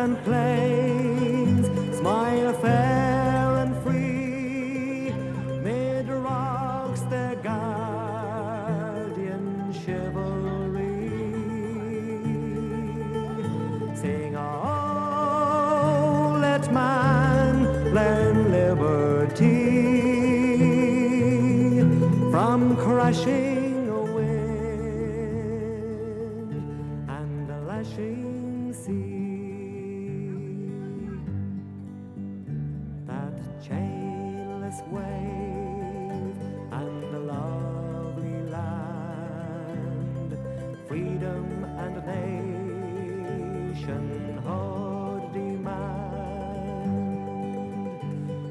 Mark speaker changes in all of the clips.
Speaker 1: and plains smile fair and free, mid rocks their guardian chivalry. Sing, oh, let man learn liberty from crashing a wind and a lashing sea. That chainless wave and a lovely land, freedom and nationhood demand.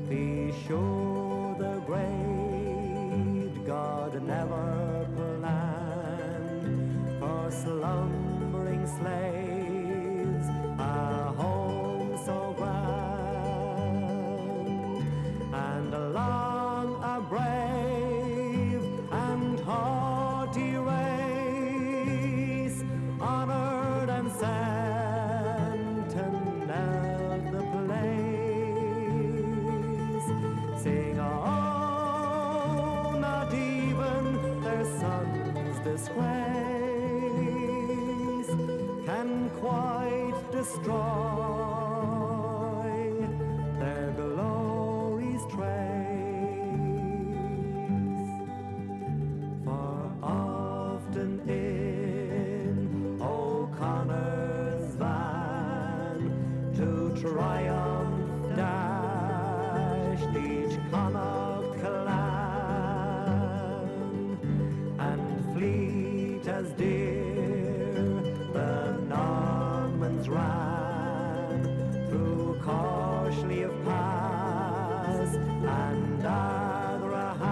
Speaker 1: Be sure the great God never planned for slumbering slaves a home so grand, and along a brave and haughty race, honored and sentineled the place. Sing, oh, not even their son's disgrace can quite destroy their glory's trace. For often in O'Connor's van to triumph dashed each Connaught clan, and fleet as deer the Normans ran through Corshly of Pass and Adrahan,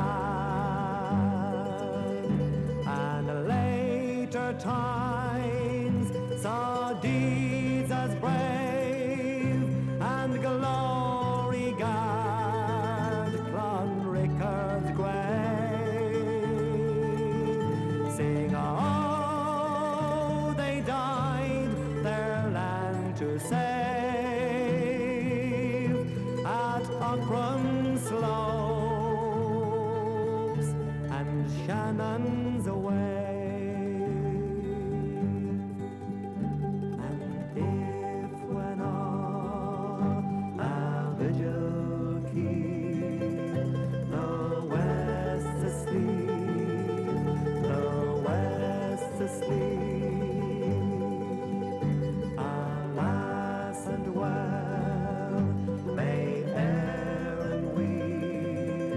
Speaker 1: and later times saw deeds as brave and glory guard Clonrickard's grave. Sing, oh, they died their land to save at Aughrim slopes and Shannon's away. And if when all a vigil keep, the west's asleep, the west's asleep, alas and well may Erin weep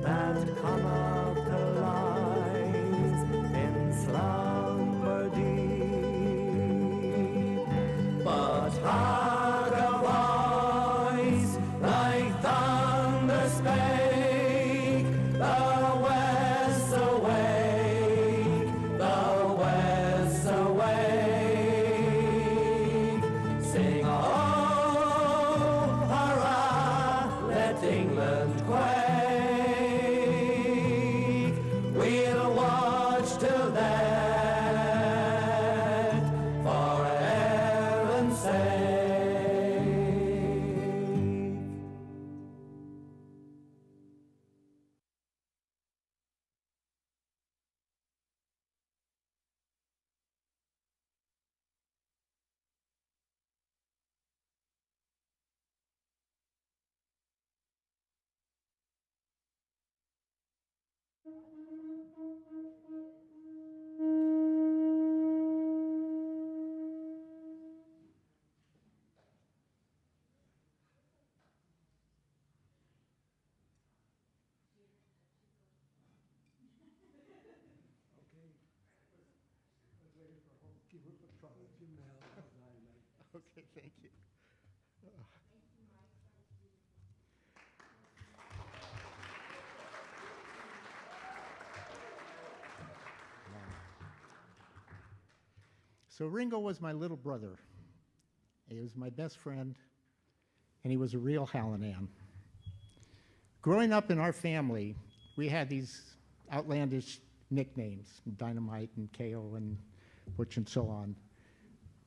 Speaker 1: that Connaught lies in slumber deep. But hark, a voice like thunder spake, the West's awake, the West's awake. Sing, oh, hurrah, let England quake. We'll watch till death for Erin's sake.
Speaker 2: Okay, thank you. So Ringo was my little brother. He was my best friend, and he was a real Hallinan. Growing up in our family, we had these outlandish nicknames, Dynamite and KO and Butch and so on.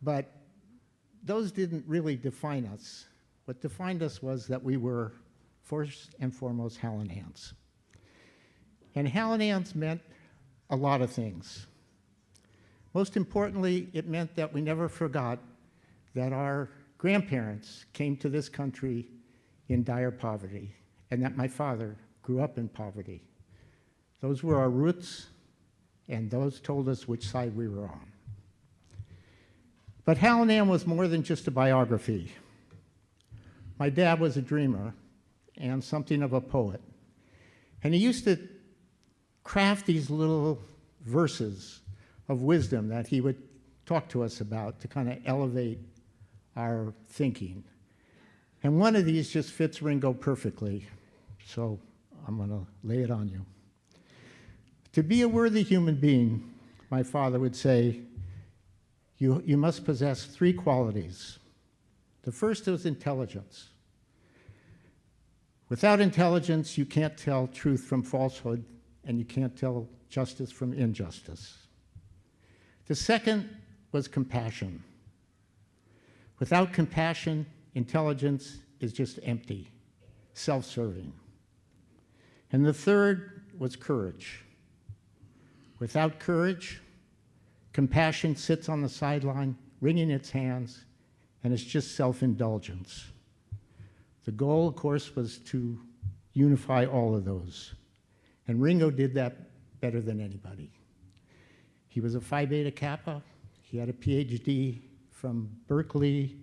Speaker 2: But those didn't really define us. What defined us was that we were, first and foremost, Hallinans. And Hallinans meant a lot of things. Most importantly, it meant that we never forgot that our grandparents came to this country in dire poverty, and that my father grew up in poverty. Those were our roots, and those told us which side we were on. But Hallinan was more than just a biography. My dad was a dreamer and something of a poet. And he used to craft these little verses of wisdom that he would talk to us about to kind of elevate our thinking. And one of these just fits Ringo perfectly, so I'm going to lay it on you. To be a worthy human being, my father would say, you must possess 3 qualities. The first is intelligence. Without intelligence, you can't tell truth from falsehood, and you can't tell justice from injustice. The second was compassion. Without compassion, intelligence is just empty, self-serving. And the third was courage. Without courage, compassion sits on the sideline, wringing its hands, and it's just self-indulgence. The goal, of course, was to unify all of those. And Ringo did that better than anybody. He was a Phi Beta Kappa. He had a PhD from Berkeley.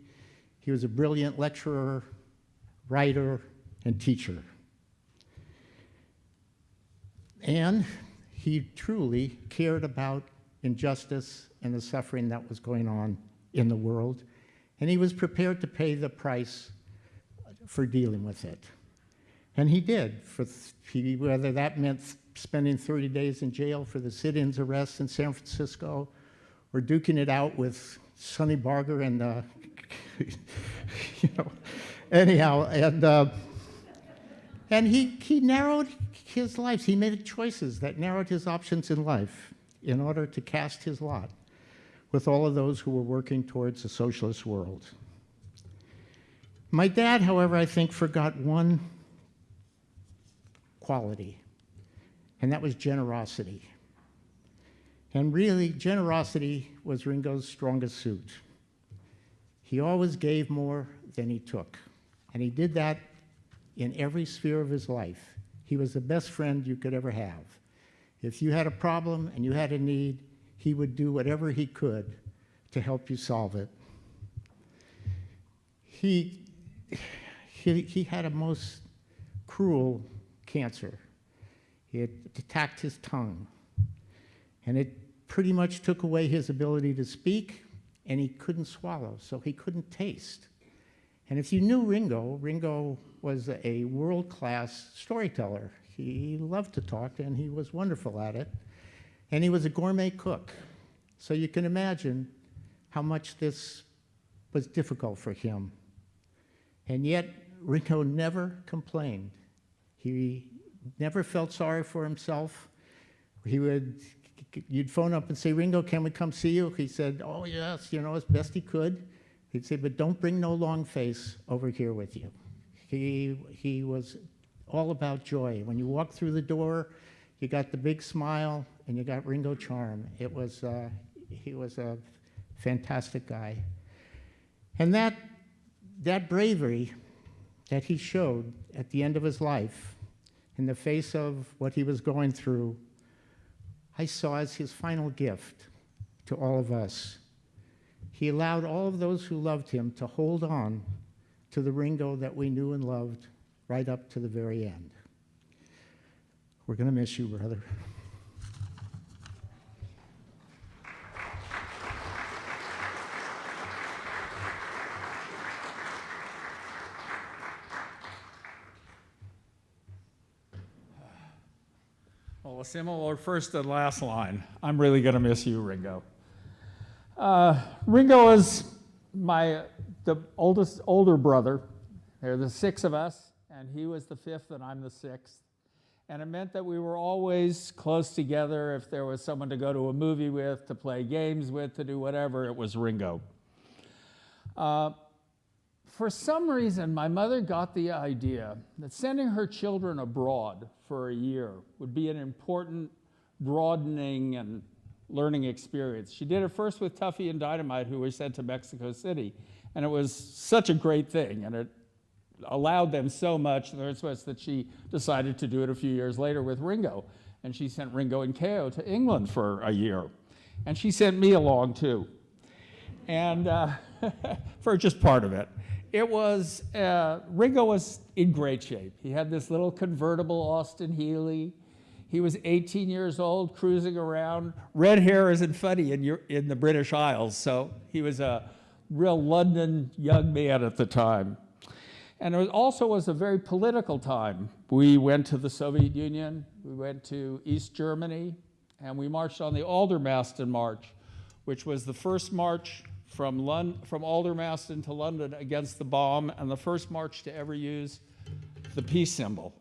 Speaker 2: He was a brilliant lecturer, writer, and teacher. And he truly cared about injustice and the suffering that was going on in the world, and he was prepared to pay the price for dealing with it. And he did, whether that meant spending 30 days in jail for the sit-ins arrests in San Francisco, or duking it out with Sonny Barger and, anyhow, and he narrowed his life. He made choices that narrowed his options in life in order to cast his lot with all of those who were working towards a socialist world. My dad, however, I think forgot one quality, and that was generosity. And really, generosity was Ringo's strongest suit. He always gave more than he took, and he did that in every sphere of his life. He was the best friend you could ever have. If you had a problem and you had a need, he would do whatever he could to help you solve it. He had a most cruel cancer. It attacked his tongue, and it pretty much took away his ability to speak, and he couldn't swallow, so he couldn't taste. And if you knew Ringo, Ringo was a world-class storyteller. He loved to talk, and he was wonderful at it. And he was a gourmet cook. So you can imagine how much this was difficult for him. And yet, Ringo never complained. He never felt sorry for himself. You'd phone up and say, Ringo, can we come see you? He said, oh, yes, as best he could. He'd say, but don't bring no long face over here with you. He was all about joy. When you walked through the door, you got the big smile, and you got Ringo charm. He was a fantastic guy. And that bravery that he showed at the end of his life, in the face of what he was going through, I saw as his final gift to all of us. He allowed all of those who loved him to hold on to the Ringo that we knew and loved right up to the very end. We're going to miss you, brother.
Speaker 3: Well, a similar first and last line. I'm really going to miss you, Ringo. Ringo is the older brother. There are the 6 of us, and he was the 5th, and I'm the 6th. And it meant that we were always close together. If there was someone to go to a movie with, to play games with, to do whatever, it was Ringo. For some reason, my mother got the idea that sending her children abroad for a year would be an important broadening and learning experience. She did it first with Tuffy and Dynamite, who were sent to Mexico City, and it was such a great thing, and it allowed them so much that she decided to do it a few years later with Ringo, and she sent Ringo and Keo to England for a year, and she sent me along too, and for just part of it. It was, Ringo was in great shape. He had this little convertible Austin Healey. He was 18 years old, cruising around. Red hair isn't funny in the British Isles, so he was a real London young man at the time. And it also was a very political time. We went to the Soviet Union, we went to East Germany, and we marched on the Aldermaston March, which was the first march from Aldermaston to London against the bomb, and the first march to ever use the peace symbol.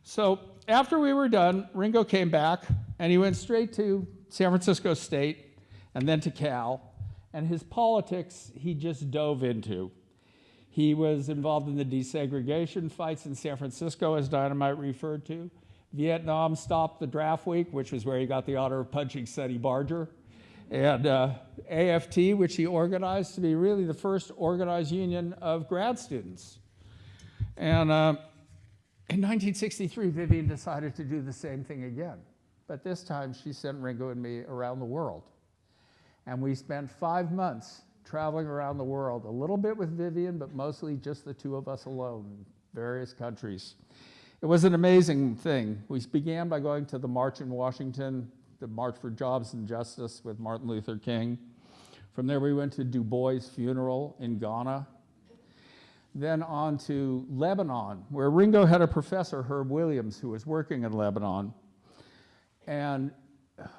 Speaker 3: So after we were done, Ringo came back, and he went straight to San Francisco State, and then to Cal, and his politics he just dove into. He was involved in the desegregation fights in San Francisco, as Dynamite referred to. Vietnam stopped the draft week, which was where he got the honor of punching Sonny Barger. And AFT, which he organized to be really the first organized union of grad students. And in 1963, Vivian decided to do the same thing again. But this time, she sent Ringo and me around the world. And we spent 5 months traveling around the world, a little bit with Vivian, but mostly just the two of us alone in various countries. It was an amazing thing. We began by going to the March in Washington, the March for Jobs and Justice with Martin Luther King. From there, we went to Du Bois' funeral in Ghana. Then on to Lebanon, where Ringo had a professor, Herb Williams, who was working in Lebanon. And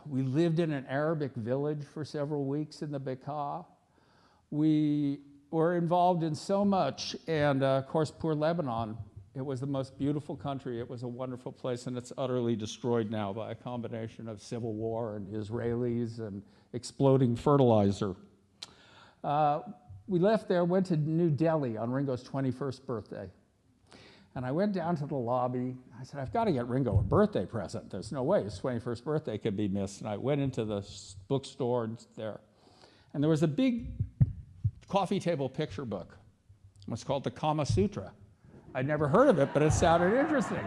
Speaker 3: we lived in an Arabic village for several weeks in the Bekaa. We were involved in so much, and of course, poor Lebanon. It was the most beautiful country. It was a wonderful place, and it's utterly destroyed now by a combination of civil war and Israelis and exploding fertilizer. We left there, went to New Delhi on Ringo's 21st birthday. And I went down to the lobby. I said, I've got to get Ringo a birthday present. There's no way his 21st birthday could be missed. And I went into the bookstore there. And there was a big coffee table picture book. It was called the Kama Sutra. I'd never heard of it, but it sounded interesting.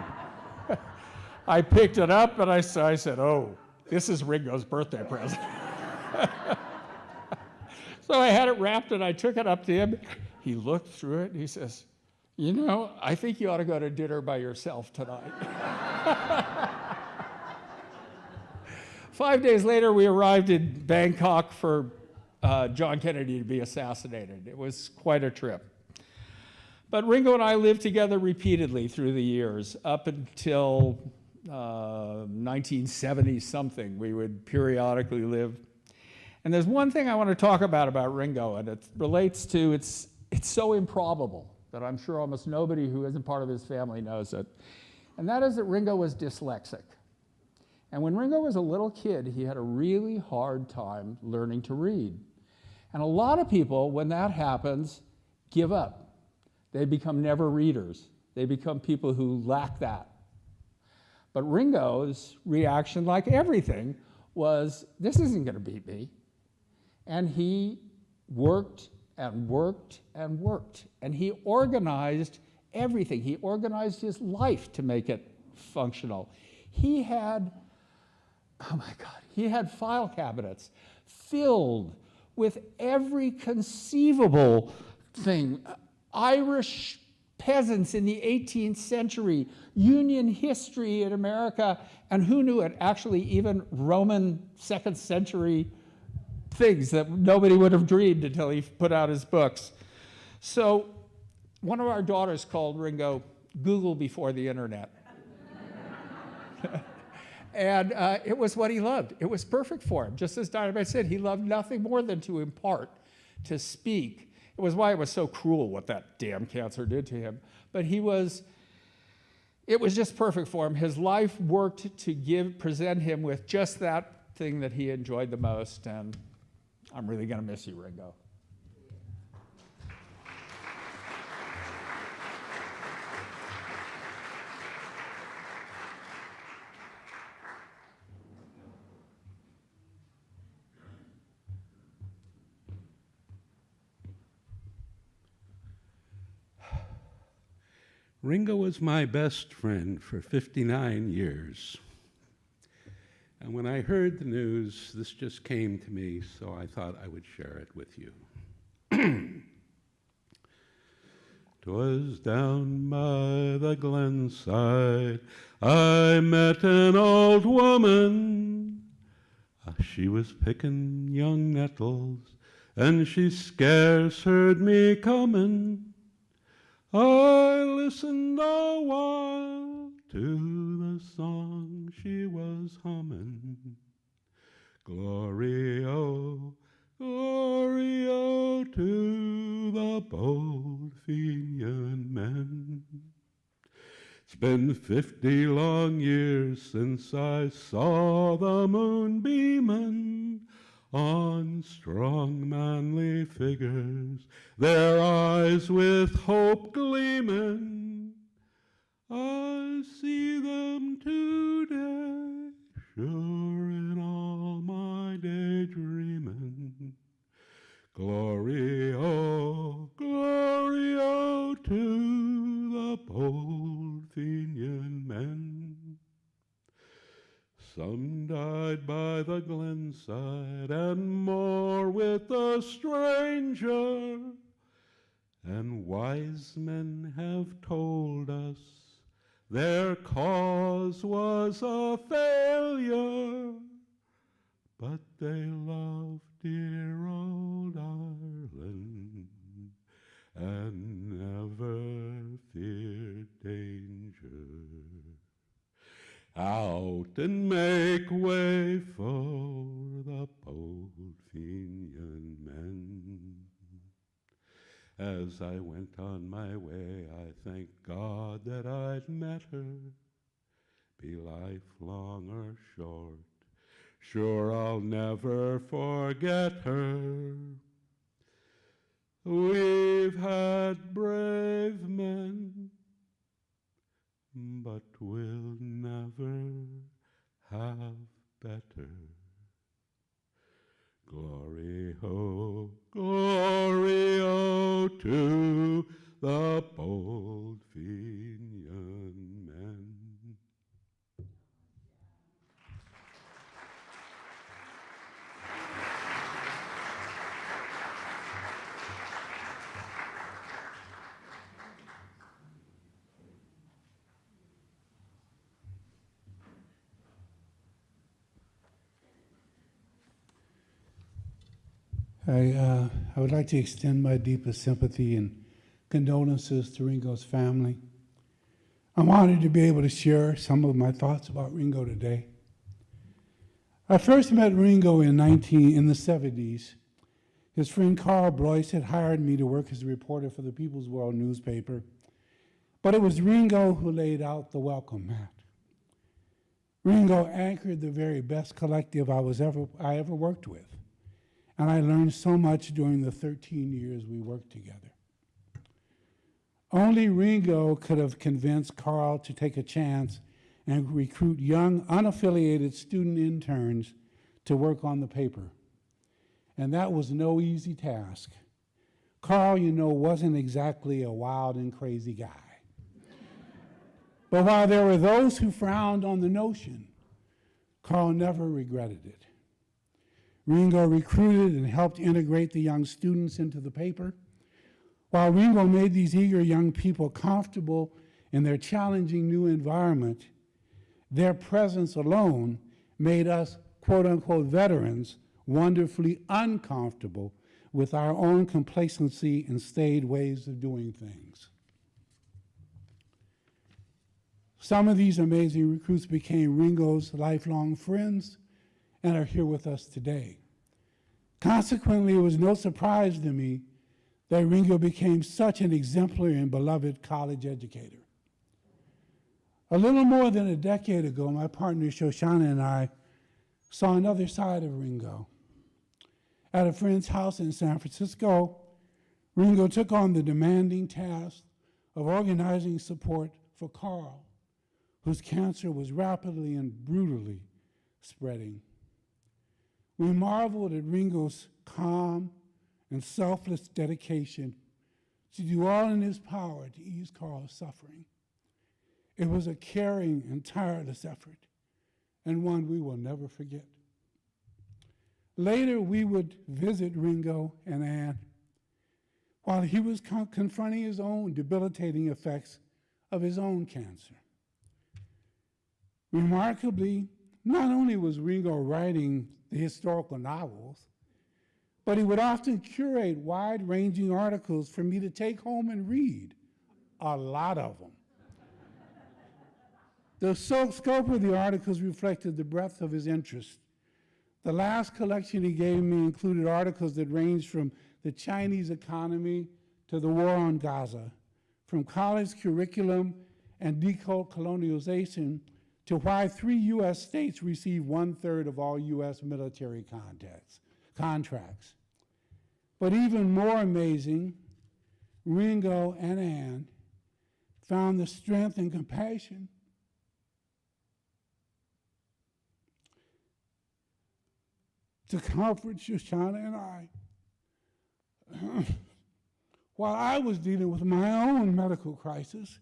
Speaker 3: I picked it up and I said, oh, this is Ringo's birthday present. So I had it wrapped and I took it up to him. He looked through it and he says, you know, I think you ought to go to dinner by yourself tonight. 5 days later, we arrived in Bangkok for John Kennedy to be assassinated. It was quite a trip. But Ringo and I lived together repeatedly through the years. Up until 1970-something, we would periodically live. And there's one thing I want to talk about Ringo, and it relates to, it's so improbable that I'm sure almost nobody who isn't part of his family knows it. And that is that Ringo was dyslexic. And when Ringo was a little kid, he had a really hard time learning to read. And a lot of people, when that happens, give up. They become never readers. They become people who lack that. But Ringo's reaction, like everything, was, this isn't going to beat me. And he worked and worked and worked. And he organized everything. He organized his life to make it functional. He had, oh my God, he had file cabinets filled with every conceivable thing. Irish peasants in the 18th century, Union history in America, and who knew it, actually even Roman 2nd century things that nobody would have dreamed until he put out his books. So one of our daughters called Ringo Google before the internet. And it was what he loved. It was perfect for him. Just as Dynamite said, he loved nothing more than to impart, to speak. It was why it was so cruel what that damn cancer did to him. But it was just perfect for him. His life worked to present him with just that thing that he enjoyed the most. And I'm really going to miss you, Ringo.
Speaker 4: Ringo was my best friend for 59 years. And when I heard the news, this just came to me, so I thought I would share it with you. 'Twas down by the glenside I met an old woman. She was picking young nettles, and she scarce heard me comin'. I listened a while to the song she was hummin'. Glory, oh, glory, oh, to the bold Fenian men. It's been 50 long years since I saw the moon beamin' on strong manly figures, their eyes with hope gleamin'. I see them today, sure in all my daydreamin'. Glory, oh, to the bold Fenian men. Some died by the glenside, and more with a stranger. And wise men have told us their cause was a failure, but they loved dear old Ireland and never feared danger. Out and make way for the bold Fenian men. As I went on my way, I thank God that I'd met her, be life long or short. Sure, I'll never forget her. We've had brave men, but we'll never have better. Glory, oh, to the bold Fenian men.
Speaker 5: I would like to extend my deepest sympathy and condolences to Ringo's family. I'm honored to be able to share some of my thoughts about Ringo today. I first met Ringo in the 70s. His friend Carl Blois had hired me to work as a reporter for the People's World newspaper, but it was Ringo who laid out the welcome mat. Ringo anchored the very best collective I ever worked with. And I learned so much during the 13 years we worked together. Only Ringo could have convinced Carl to take a chance and recruit young, unaffiliated student interns to work on the paper. And that was no easy task. Carl, wasn't exactly a wild and crazy guy. But while there were those who frowned on the notion, Carl never regretted it. Ringo recruited and helped integrate the young students into the paper. While Ringo made these eager young people comfortable in their challenging new environment, their presence alone made us, quote unquote, veterans wonderfully uncomfortable with our own complacency and staid ways of doing things. Some of these amazing recruits became Ringo's lifelong friends and are here with us today. Consequently, it was no surprise to me that Ringo became such an exemplary and beloved college educator. A little more than a decade ago, my partner Shoshana and I saw another side of Ringo. At a friend's house in San Francisco, Ringo took on the demanding task of organizing support for Carl, whose cancer was rapidly and brutally spreading. We marveled at Ringo's calm and selfless dedication to do all in his power to ease Carl's suffering. It was a caring and tireless effort, and one we will never forget. Later, we would visit Ringo and Ann while he was confronting his own debilitating effects of his own cancer. Remarkably, not only was Ringo writing the historical novels, but he would often curate wide-ranging articles for me to take home and read, a lot of them. The scope of the articles reflected the breadth of his interest. The last collection he gave me included articles that ranged from the Chinese economy to the war on Gaza, from college curriculum and decolonialization to why 3 U.S. states receive 1/3 of all U.S. military contracts. But even more amazing, Ringo and Ann found the strength and compassion to comfort Shoshana and I while I was dealing with my own medical crisis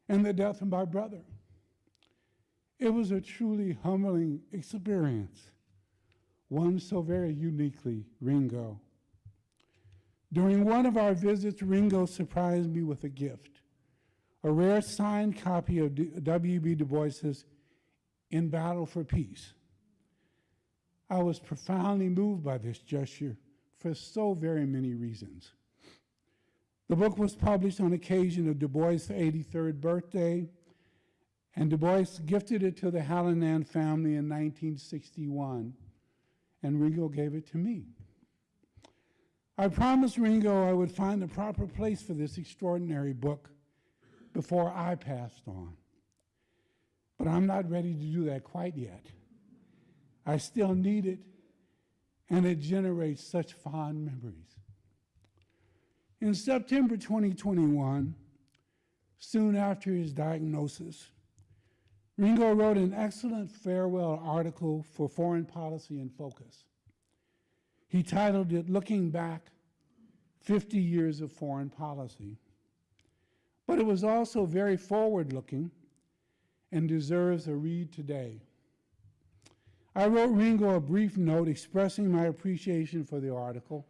Speaker 5: and the death of my brother. It was a truly humbling experience, one so very uniquely Ringo. During one of our visits, Ringo surprised me with a gift, a rare signed copy of W.B. Du Bois's In Battle for Peace. I was profoundly moved by this gesture for so very many reasons. The book was published on occasion of Du Bois' 83rd birthday, and Du Bois gifted it to the Hallinan family in 1961, and Ringo gave it to me. I promised Ringo I would find the proper place for this extraordinary book before I passed on. But I'm not ready to do that quite yet. I still need it, and it generates such fond memories. In September 2021, soon after his diagnosis, Ringo wrote an excellent farewell article for Foreign Policy in Focus. He titled it, Looking Back, 50 Years of Foreign Policy. But it was also very forward-looking and deserves a read today. I wrote Ringo a brief note expressing my appreciation for the article,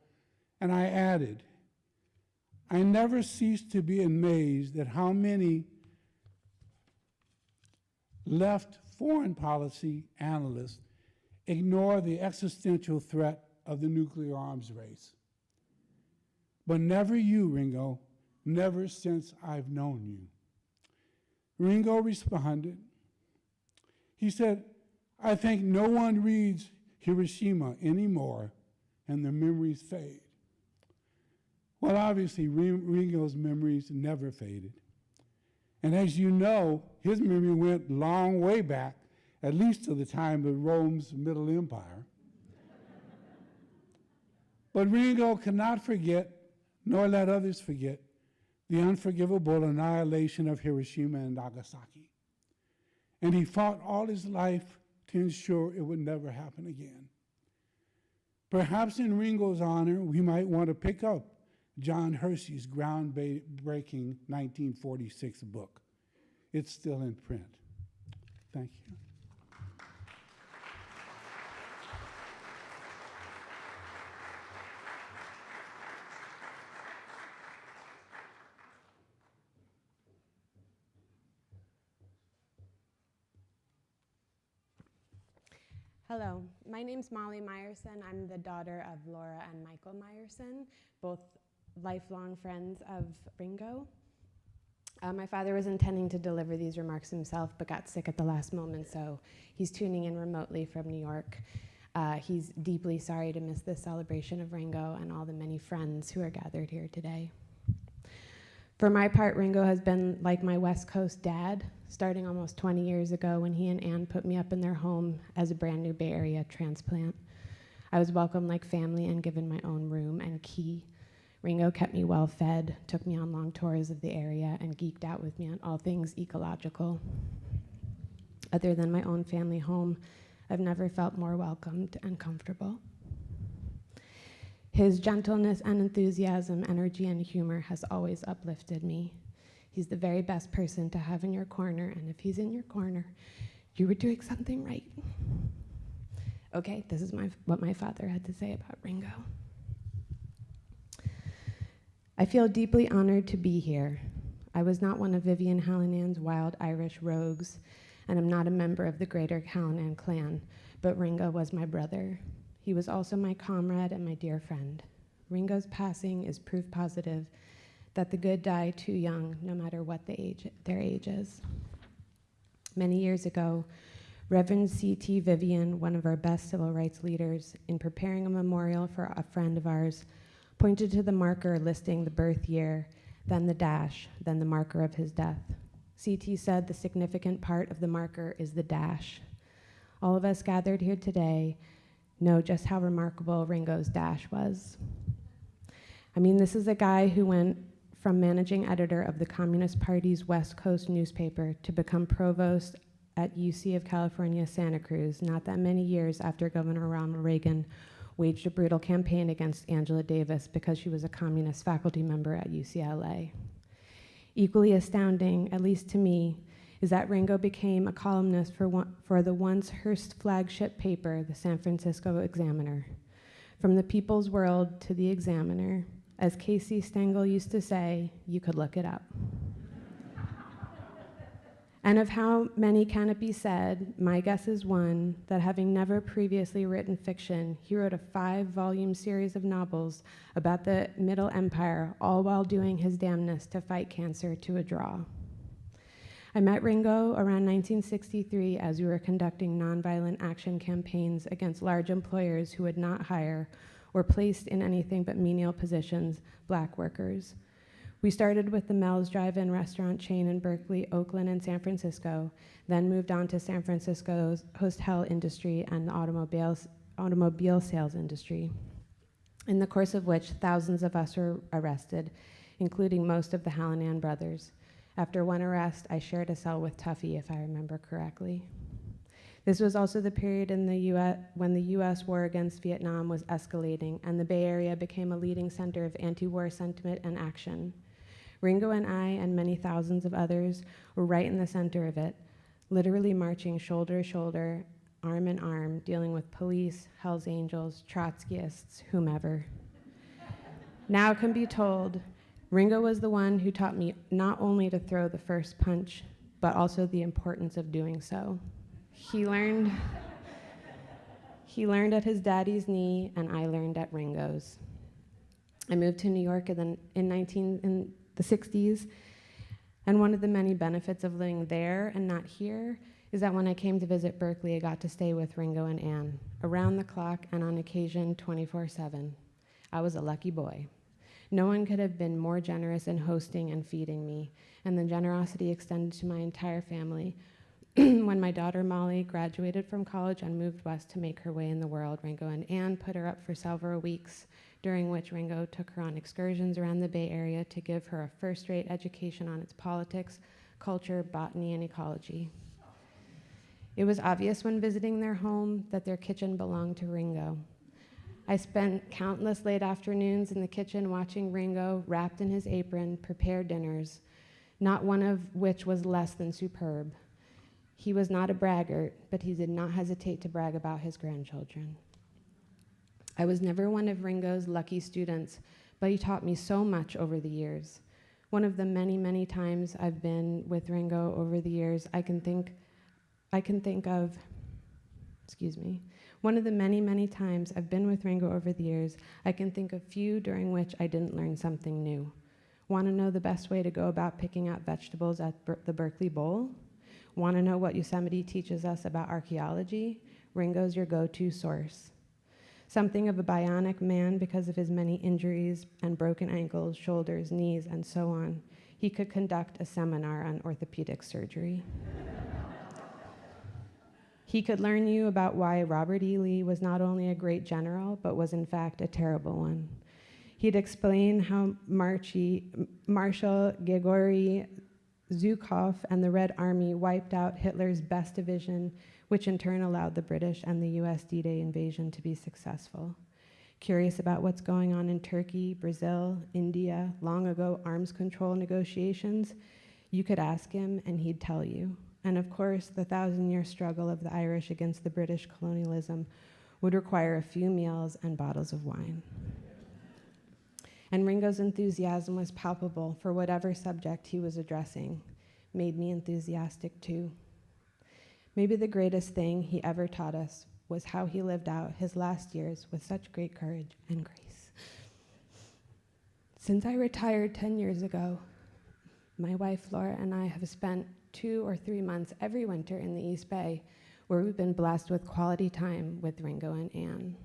Speaker 5: and I added, I never cease to be amazed at how many left foreign policy analysts ignore the existential threat of the nuclear arms race. But never you, Ringo, never since I've known you. Ringo responded. He said, I think no one reads Hiroshima anymore, and the memories fade. Well, obviously, Ringo's memories never faded. And as you know, his memory went long way back, at least to the time of Rome's Middle Empire. But Ringo cannot forget, nor let others forget, the unforgivable annihilation of Hiroshima and Nagasaki. And he fought all his life to ensure it would never happen again. Perhaps in Ringo's honor, we might want to pick up John Hersey's groundbreaking 1946 book. It's still in print. Thank you.
Speaker 6: Hello, my name's Molly Meyerson. I'm the daughter of Laura and Michael Meyerson, both lifelong friends of Ringo. My father was intending to deliver these remarks himself, but got sick at the last moment, so he's tuning in remotely from New York. He's deeply sorry to miss this celebration of Ringo and all the many friends who are gathered here today. For my part, Ringo has been like my West Coast dad, starting almost 20 years ago when he and Ann put me up in their home as a brand new Bay Area transplant. I was welcomed like family and given my own room and key. Ringo kept me well fed, took me on long tours of the area, and geeked out with me on all things ecological. Other than my own family home, I've never felt more welcomed and comfortable. His gentleness and enthusiasm, energy and humor has always uplifted me. He's the very best person to have in your corner, and if he's in your corner, you were doing something right. Okay, this is what my father had to say about Ringo. I feel deeply honored to be here. I was not one of Vivian Hallinan's wild Irish rogues, and I'm not a member of the greater Hallinan clan, but Ringo was my brother. He was also my comrade and my dear friend. Ringo's passing is proof positive that the good die too young, no matter what their age is. Many years ago, Reverend C.T. Vivian, one of our best civil rights leaders, in preparing a memorial for a friend of ours, pointed to the marker listing the birth year, then the dash, then the marker of his death. C.T. said the significant part of the marker is the dash. All of us gathered here today know just how remarkable Ringo's dash was. I mean, this is a guy who went from managing editor of the Communist Party's West Coast newspaper to become provost at UC of California, Santa Cruz, not that many years after Governor Ronald Reagan waged a brutal campaign against Angela Davis because she was a communist faculty member at UCLA. Equally astounding, at least to me, is that Ringo became a columnist for the once Hearst flagship paper, the San Francisco Examiner. From the People's World to the Examiner, as Casey Stengel used to say, you could look it up. And of how many can it be said, my guess is one, that having never previously written fiction, he wrote a 5-volume series of novels about the Middle Empire, all while doing his damnedest to fight cancer to a draw. I met Ringo around 1963 as we were conducting nonviolent action campaigns against large employers who would not hire or placed in anything but menial positions Black workers. We started with the Mel's Drive-In restaurant chain in Berkeley, Oakland, and San Francisco, then moved on to San Francisco's hotel industry and the automobile sales industry, in the course of which thousands of us were arrested, including most of the Hallinan brothers. After one arrest, I shared a cell with Tuffy, if I remember correctly. This was also the period in the US when the US war against Vietnam was escalating, and the Bay Area became a leading center of anti-war sentiment and action. Ringo and I, and many thousands of others, were right in the center of it, literally marching shoulder to shoulder, arm in arm, dealing with police, Hells Angels, Trotskyists, whomever. Now can be told, Ringo was the one who taught me not only to throw the first punch, but also the importance of doing so. He learned at his daddy's knee, and I learned at Ringo's. I moved to New York in the 60s, and one of the many benefits of living there and not here is that when I came to visit Berkeley, I got to stay with Ringo and Ann, around the clock and on occasion 24/7. I was a lucky boy. No one could have been more generous in hosting and feeding me, and the generosity extended to my entire family. When my daughter Molly graduated from college and moved west to make her way in the world, Ringo and Ann put her up for several weeks, during which Ringo took her on excursions around the Bay Area to give her a first-rate education on its politics, culture, botany, and ecology. It was obvious when visiting their home that their kitchen belonged to Ringo. I spent countless late afternoons in the kitchen watching Ringo, wrapped in his apron, prepare dinners, not one of which was less than superb. He was not a braggart, but he did not hesitate to brag about his grandchildren. I was never one of Ringo's lucky students, but he taught me so much over the years. One of the many, many times I've been with Ringo over the years, One of the many, many times I've been with Ringo over the years, I can think of few during which I didn't learn something new. Want to know the best way to go about picking out vegetables at the Berkeley Bowl? Want to know what Yosemite teaches us about archaeology? Ringo's your go-to source. Something of a bionic man because of his many injuries and broken ankles, shoulders, knees, and so on. He could conduct a seminar on orthopedic surgery. He could learn you about why Robert E. Lee was not only a great general, but was in fact a terrible one. He'd explain how Marshal Georgy Zhukov and the Red Army wiped out Hitler's best division, which in turn allowed the British and the US D-Day invasion to be successful. Curious about what's going on in Turkey, Brazil, India, long ago arms control negotiations? You could ask him and he'd tell you. And of course, the 1,000-year struggle of the Irish against the British colonialism would require a few meals and bottles of wine. And Ringo's enthusiasm was palpable for whatever subject he was addressing, made me enthusiastic too. Maybe the greatest thing he ever taught us was how he lived out his last years with such great courage and grace. Since I retired 10 years ago, my wife Laura and I have spent 2 or 3 months every winter in the East Bay, where we've been blessed with quality time with Ringo and Anne.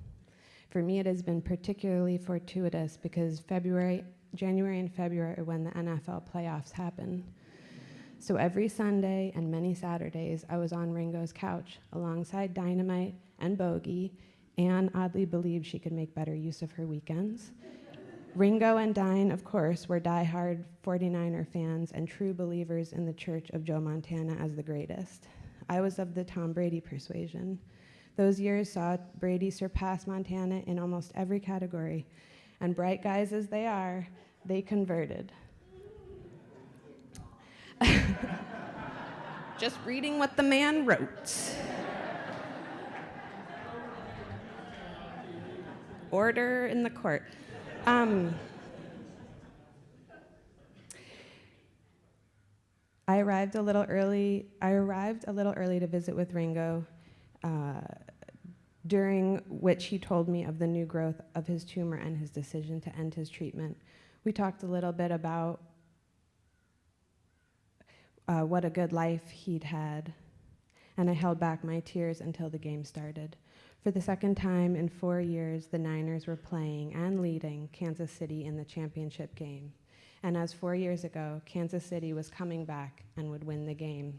Speaker 6: For me, it has been particularly fortuitous because January and February are when the NFL playoffs happen. So every Sunday and many Saturdays, I was on Ringo's couch alongside Dynamite and Bogey. Anne oddly believed she could make better use of her weekends. Ringo and Dine, of course, were diehard 49er fans and true believers in the Church of Joe Montana as the greatest. I was of the Tom Brady persuasion. Those years saw Brady surpass Montana in almost every category, and bright guys as they are, they converted. Just reading what the man wrote. Order in the court. I arrived a little early to visit with Ringo, during which he told me of the new growth of his tumor and his decision to end his treatment. We talked a little bit about what a good life he'd had, and I held back my tears until the game started. For the second time in 4 years, the Niners were playing and leading Kansas City in the championship game. And as 4 years ago, Kansas City was coming back and would win the game.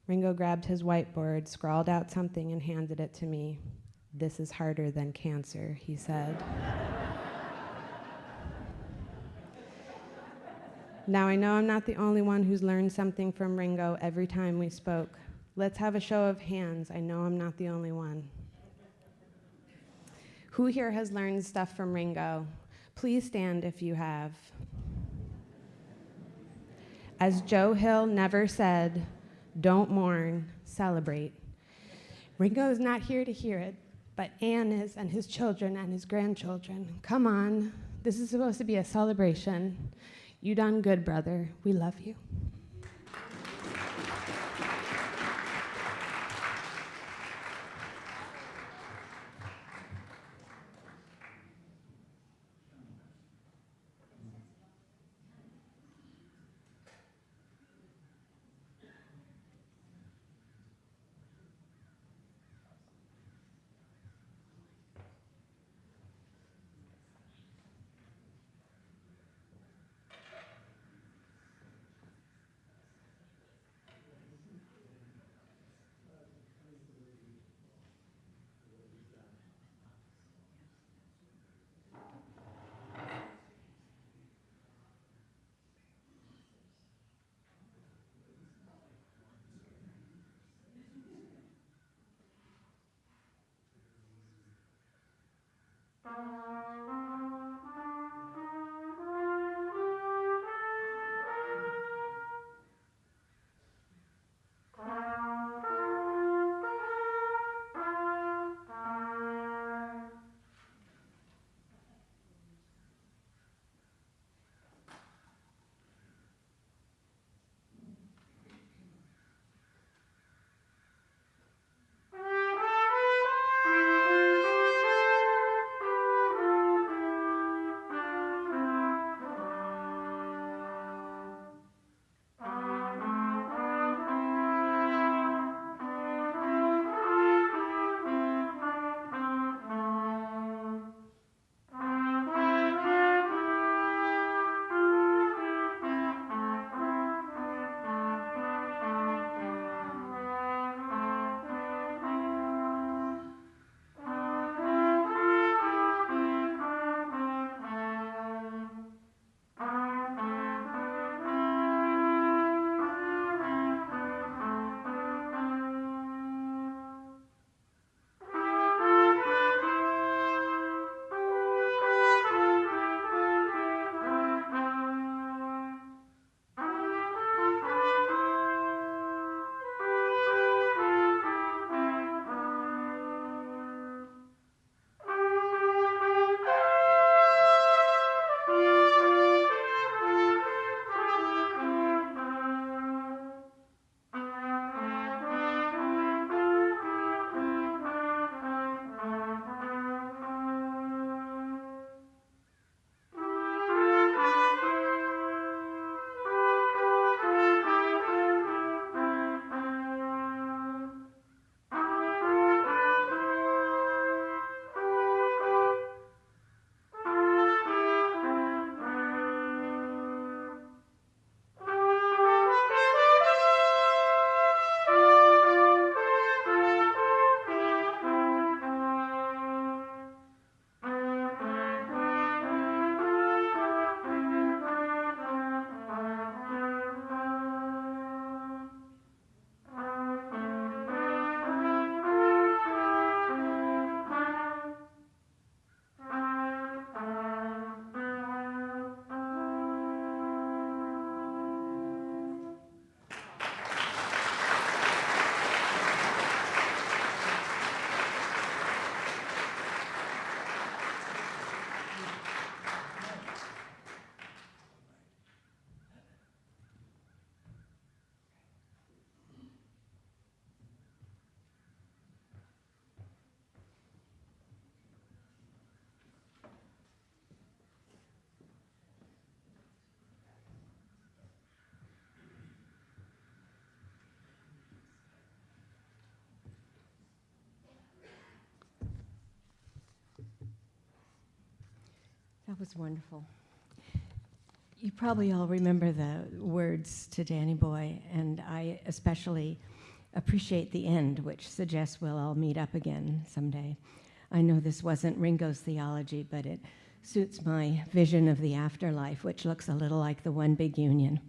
Speaker 6: Ringo grabbed his whiteboard, scrawled out something, and handed it to me. "This is harder than cancer," he said. Now I know I'm not the only one who's learned something from Ringo every time we spoke. Let's have a show of hands. I know I'm not the only one. Who here has learned stuff from Ringo? Please stand if you have. As Joe Hill never said, don't mourn, celebrate. Ringo is not here to hear it, but Ann is, and his children and his grandchildren. Come on, this is supposed to be a celebration. You done good, brother. We love you.
Speaker 7: That was wonderful. You probably all remember the words to Danny Boy, and I especially appreciate the end, which suggests we'll all meet up again someday. I know this wasn't Ringo's theology, but it suits my vision of the afterlife, which looks a little like the one big union.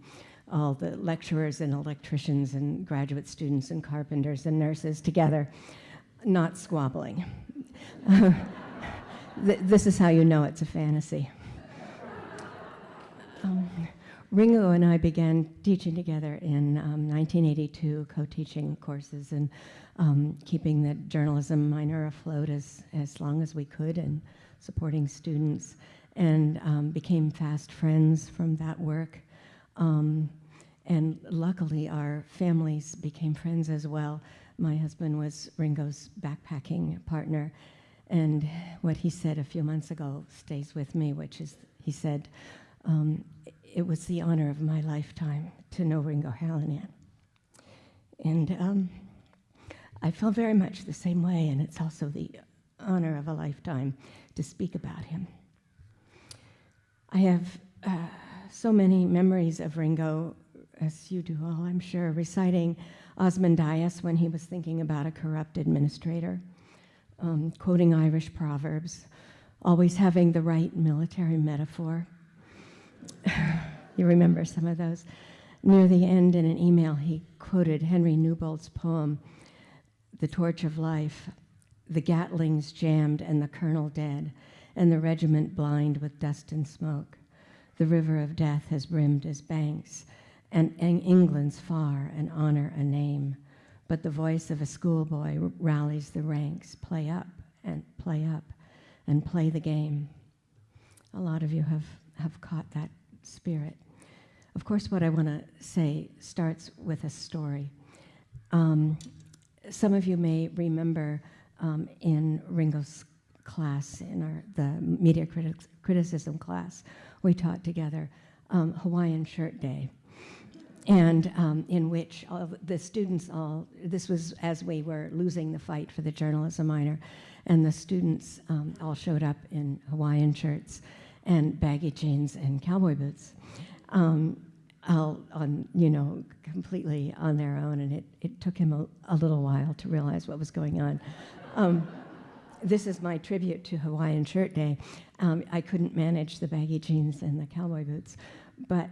Speaker 7: All the lecturers and electricians and graduate students and carpenters and nurses together, not squabbling. This is how you know it's a fantasy. Ringo and I began teaching together in 1982, co-teaching courses and keeping the journalism minor afloat as long as we could and supporting students, and became fast friends from that work. And luckily, our families became friends as well. My husband was Ringo's backpacking partner, and what he said a few months ago stays with me, which is, he said, it was the honor of my lifetime to know Ringo Hallinan. And I feel very much the same way, and it's also the honor of a lifetime to speak about him. I have so many memories of Ringo, as you do all, I'm sure, reciting Osmondius when he was thinking about a corrupt administrator, quoting Irish proverbs, always having the right military metaphor. You remember some of those. Near the end, in an email, he quoted Henry Newbolt's poem, The Torch of Life, the Gatlings jammed and the colonel dead, and the regiment blind with dust and smoke. The river of death has brimmed his banks, and England's far, and honor a name. But the voice of a schoolboy rallies the ranks, play up, and play the game. A lot of you have caught that spirit. Of course, what I want to say starts with a story. Some of you may remember in Ringo's class, in the media criticism class, we taught together Hawaiian Shirt Day, and in which all of the students this was as we were losing the fight for the journalism minor, and the students all showed up in Hawaiian shirts and baggy jeans and cowboy boots, completely on their own, and it took him a little while to realize what was going on. This is my tribute to Hawaiian Shirt Day. I couldn't manage the baggy jeans and the cowboy boots, but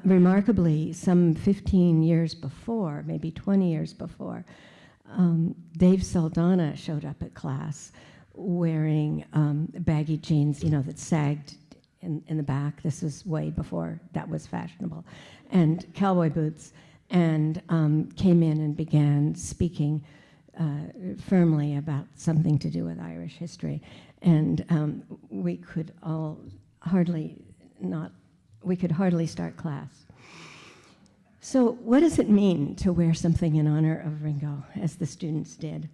Speaker 7: remarkably, some 15 years before, maybe 20 years before, Dave Saldana showed up at class wearing baggy jeans, that sagged in the back. This was way before that was fashionable, and cowboy boots, and came in and began speaking firmly about something to do with Irish history, and we could hardly start class. So what does it mean to wear something in honor of Ringo, as the students did?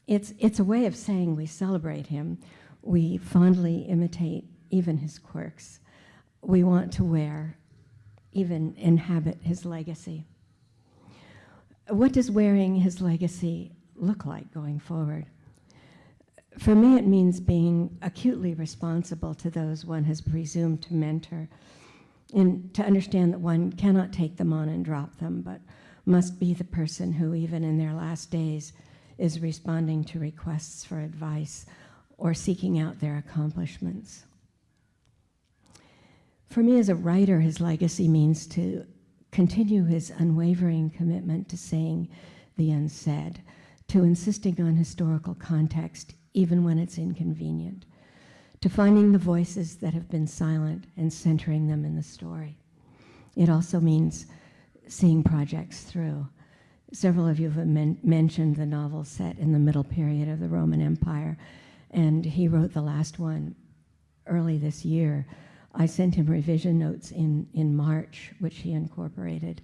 Speaker 7: It's a way of saying we celebrate him. We fondly imitate even his quirks. We want to wear, even inhabit his legacy. What does wearing his legacy look like going forward? For me, it means being acutely responsible to those one has presumed to mentor, and to understand that one cannot take them on and drop them, but must be the person who, even in their last days, is responding to requests for advice or seeking out their accomplishments. For me as a writer, his legacy means to continue his unwavering commitment to saying the unsaid, to insisting on historical context even when it's inconvenient, to finding the voices that have been silent and centering them in the story. It also means seeing projects through. Several of you have mentioned the novel set in the middle period of the Roman Empire, and he wrote the last one early this year. I sent him revision notes in March, which he incorporated.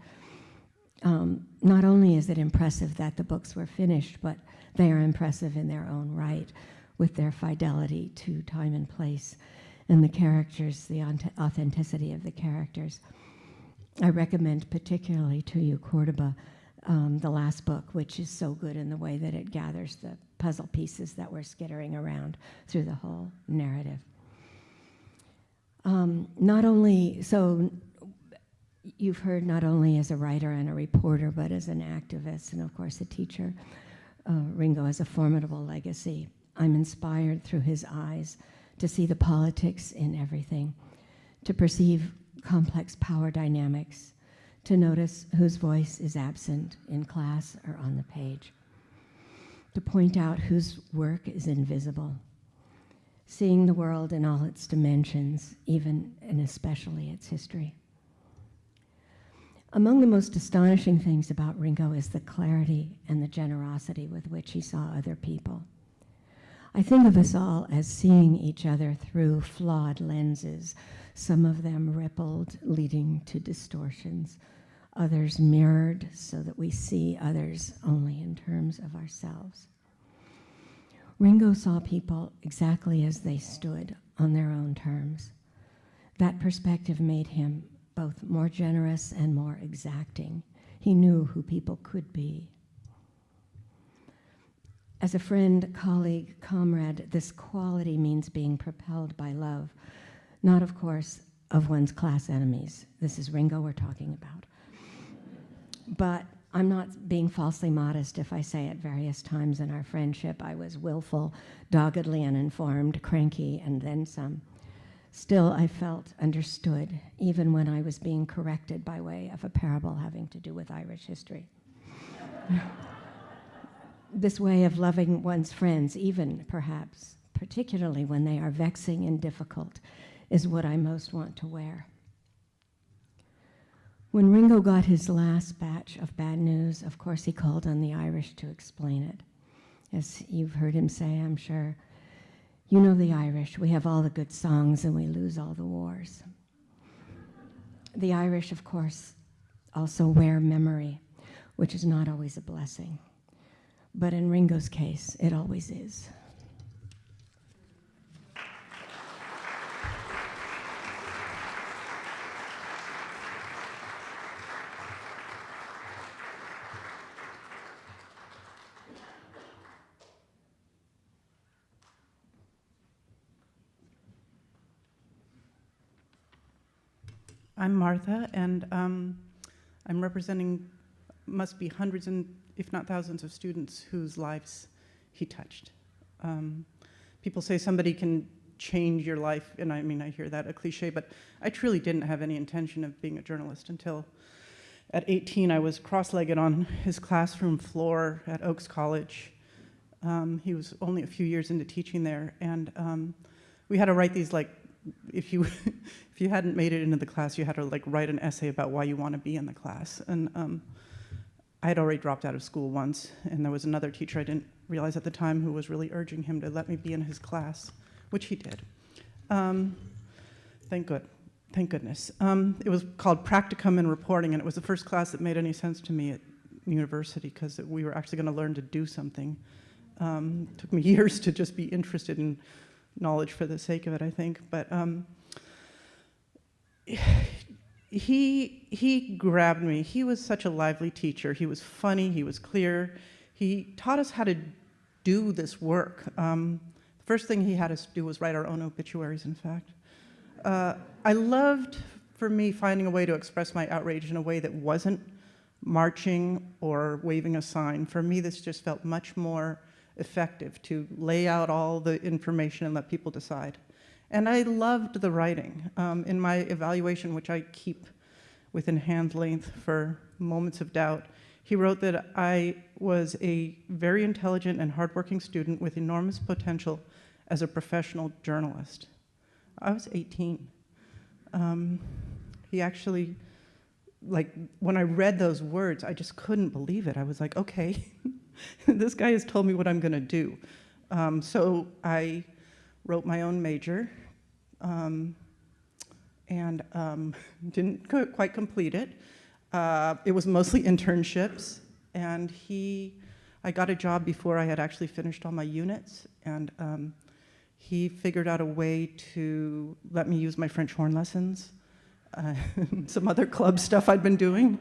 Speaker 7: Not only is it impressive that the books were finished, but they are impressive in their own right, with their fidelity to time and place, and the characters, the authenticity of the characters. I recommend particularly to you Cordoba, the last book, which is so good in the way that it gathers the puzzle pieces that were skittering around through the whole narrative. Not only, so you've heard not only as a writer and a reporter, but as an activist and of course a teacher. Ringo has a formidable legacy. I'm inspired through his eyes to see the politics in everything, to perceive complex power dynamics, to notice whose voice is absent in class or on the page, to point out whose work is invisible, seeing the world in all its dimensions, even and especially its history. Among the most astonishing things about Ringo is the clarity and the generosity with which he saw other people. I think of us all as seeing each other through flawed lenses, some of them rippled, leading to distortions, others mirrored so that we see others only in terms of ourselves. Ringo saw people exactly as they stood on their own terms. That perspective made him both more generous and more exacting. He knew who people could be. As a friend, colleague, comrade, this quality means being propelled by love, not, of course, of one's class enemies. This is Ringo we're talking about. But I'm not being falsely modest if I say at various times in our friendship I was willful, doggedly uninformed, cranky, and then some. Still, I felt understood, even when I was being corrected by way of a parable having to do with Irish history. This way of loving one's friends, even perhaps, particularly when they are vexing and difficult, is what I most want to wear. When Ringo got his last batch of bad news, of course he called on the Irish to explain it. As you've heard him say, I'm sure, you know the Irish, we have all the good songs and we lose all the wars. The Irish, of course, also wear memory, which is not always a blessing. But in Ringo's case, it always is.
Speaker 8: I'm Martha, and I'm representing, must be hundreds and if not thousands of students whose lives he touched. People say somebody can change your life, and I mean, I hear that a cliche, but I truly didn't have any intention of being a journalist until at 18 I was cross-legged on his classroom floor at Oaks College. He was only a few years into teaching there, and we had to write these, like, if you hadn't made it into the class, you had to, like, write an essay about why you want to be in the class. And I had already dropped out of school once, and there was another teacher I didn't realize at the time who was really urging him to let me be in his class, which he did. Thank goodness. It was called Practicum in Reporting, and it was the first class that made any sense to me at university because we were actually going to learn to do something. It took me years to just be interested in knowledge for the sake of it, I think. But he grabbed me. He was such a lively teacher. He was funny. He was clear. He taught us how to do this work. The first thing he had us do was write our own obituaries, in fact. I loved, for me, finding a way to express my outrage in a way that wasn't marching or waving a sign. For me, this just felt much more effective to lay out all the information and let people decide. And I loved the writing. In my evaluation, which I keep within hand length for moments of doubt, he wrote that I was a very intelligent and hardworking student with enormous potential as a professional journalist. I was 18. He actually, like, when I read those words, I just couldn't believe it. I was like, okay, this guy has told me what I'm gonna do. So I wrote my own major and didn't quite complete it. It was mostly internships, and I got a job before I had actually finished all my units, and he figured out a way to let me use my French horn lessons, some other club stuff I'd been doing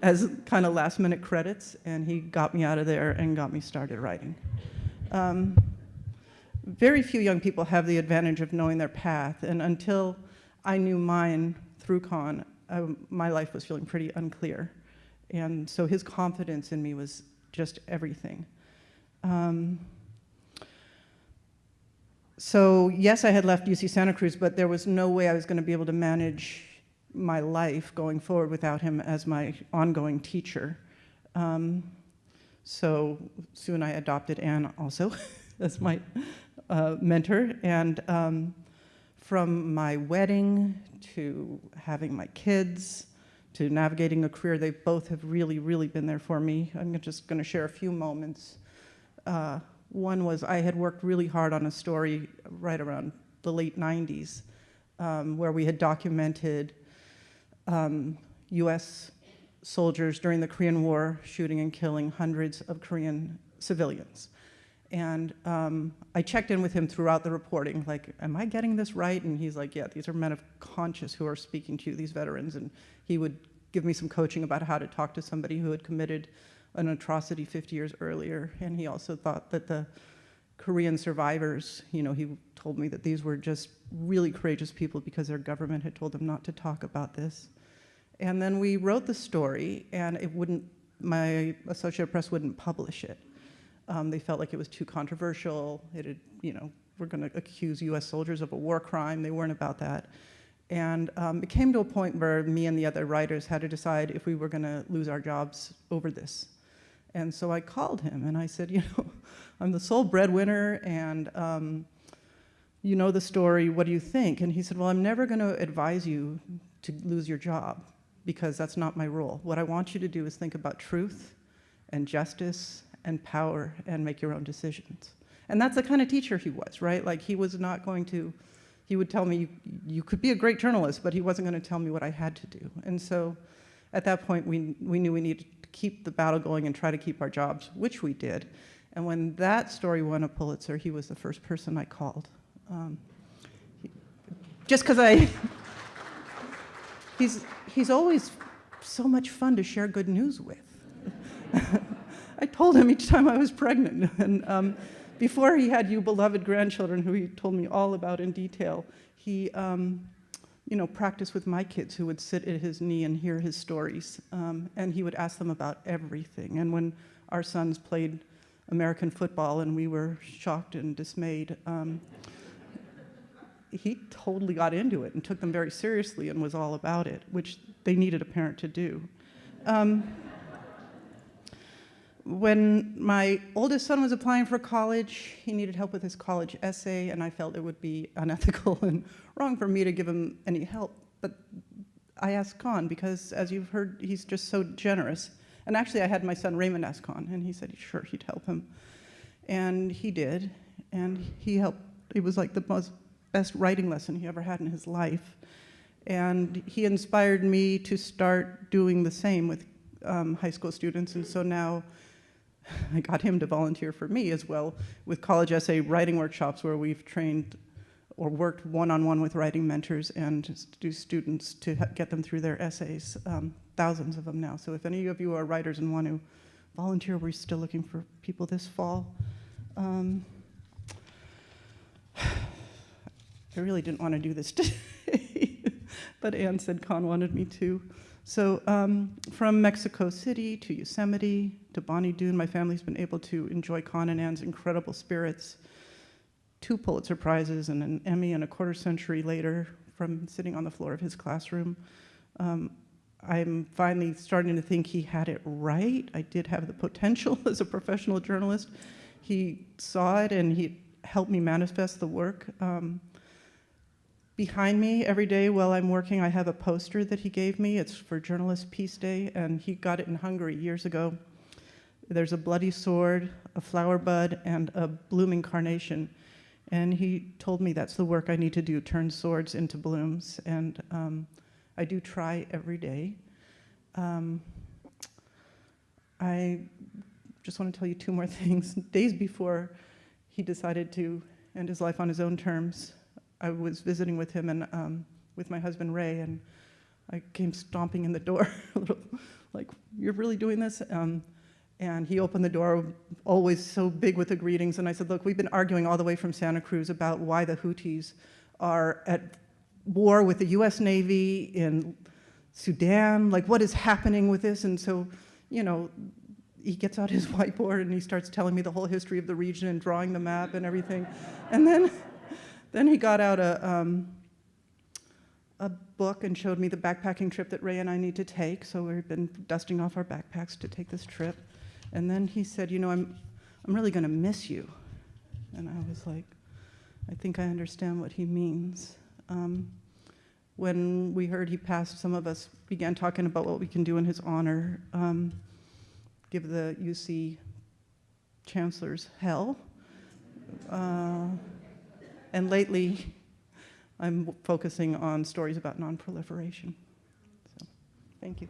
Speaker 8: as kind of last-minute credits, and he got me out of there and got me started writing. Very few young people have the advantage of knowing their path, and until I knew mine through Conn. My life was feeling pretty unclear. And so his confidence in me was just everything. So yes, I had left UC Santa Cruz, but there was no way I was going to be able to manage my life going forward without him as my ongoing teacher. So soon I adopted Anne also as my mentor. And from my wedding to having my kids to navigating a career, they both have really, really been there for me. I'm just going to share a few moments. One was I had worked really hard on a story right around the late 90s where we had documented US soldiers during the Korean War shooting and killing hundreds of Korean civilians. And I checked in with him throughout the reporting, like, am I getting this right? And he's like, yeah, these are men of conscience who are speaking to you, these veterans. And he would give me some coaching about how to talk to somebody who had committed an atrocity 50 years earlier. And he also thought that the Korean survivors, you know, he told me that these were just really courageous people because their government had told them not to talk about this. And then we wrote the story, and it wouldn't, my Associated Press wouldn't publish it. They felt like it was too controversial. It had, you know, we're going to accuse US soldiers of a war crime. They weren't about that. And it came to a point where me and the other writers had to decide if we were going to lose our jobs over this. And so I called him and I said, you know, I'm the sole breadwinner and you know the story, what do you think? And he said, well, I'm never going to advise you to lose your job because that's not my role. What I want you to do is think about truth and justice and power and make your own decisions. And that's the kind of teacher he was, right? Like he was not going to, he would tell me, you could be a great journalist, but he wasn't going to tell me what I had to do. And so at that point, we knew we needed to keep the battle going and try to keep our jobs, which we did. And when that story won a Pulitzer, he was the first person I called. Just because he's always so much fun to share good news with. I told him each time I was pregnant. And before he had you beloved grandchildren, who he told me all about in detail, he you know, practiced with my kids who would sit at his knee and hear his stories. And he would ask them about everything. And when our sons played American football and we were shocked and dismayed, he totally got into it and took them very seriously and was all about it, which they needed a parent to do. When my oldest son was applying for college, he needed help with his college essay, and I felt it would be unethical and wrong for me to give him any help. But I asked Conn because, as you've heard, he's just so generous. And actually, I had my son Raymond ask Conn, and he said sure he'd help him. And he did, and he helped. It was like the best writing lesson he ever had in his life. And he inspired me to start doing the same with high school students, and so now I got him to volunteer for me as well with college essay writing workshops where we've trained or worked one-on-one with writing mentors and do students to get them through their essays, thousands of them now. So if any of you are writers and want to volunteer, we're still looking for people this fall. I really didn't want to do this today, but Anne said Conn wanted me to. So from Mexico City to Yosemite to Bonnie Doon, my family's been able to enjoy Conn and Anne's incredible spirits. 2 Pulitzer Prizes and an Emmy and a quarter century later from sitting on the floor of his classroom. I'm finally starting to think he had it right. I did have the potential as a professional journalist. He saw it and he helped me manifest the work. Behind me every day while I'm working, I have a poster that he gave me. It's for Journalist Peace Day, and he got it in Hungary years ago. There's a bloody sword, a flower bud, and a blooming carnation. And he told me that's the work I need to do, turn swords into blooms. And I do try every day. I just want to tell you 2 more things. Days before he decided to end his life on his own terms, I was visiting with him and with my husband Ray, and I came stomping in the door, a little like, "You're really doing this?" And he opened the door, always so big with the greetings, and I said, "Look, we've been arguing all the way from Santa Cruz about why the Houthis are at war with the US Navy in Sudan, like what is happening with this? And so, you know, he gets out his whiteboard and he starts telling me the whole history of the region and drawing the map and everything. And then he got out a book and showed me the backpacking trip that Ray and I need to take. So we've been dusting off our backpacks to take this trip. And then he said, you know, I'm really going to miss you. And I was like, I think I understand what he means. When we heard he passed, some of us began talking about what we can do in his honor. Give the UC chancellors hell. And lately, I'm focusing on stories about non-proliferation. So, thank you.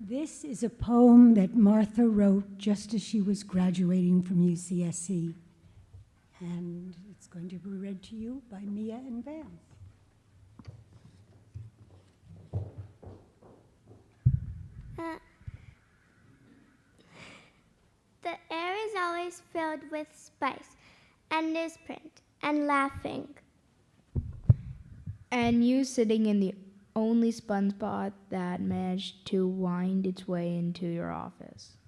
Speaker 9: This is a poem that Martha wrote just as she was graduating from UCSC. And it's going to be read to you by Mia and Van.
Speaker 10: The air is always filled with spice and newsprint and laughing.
Speaker 11: And you sitting in the only spun spot that managed to wind its way into your office.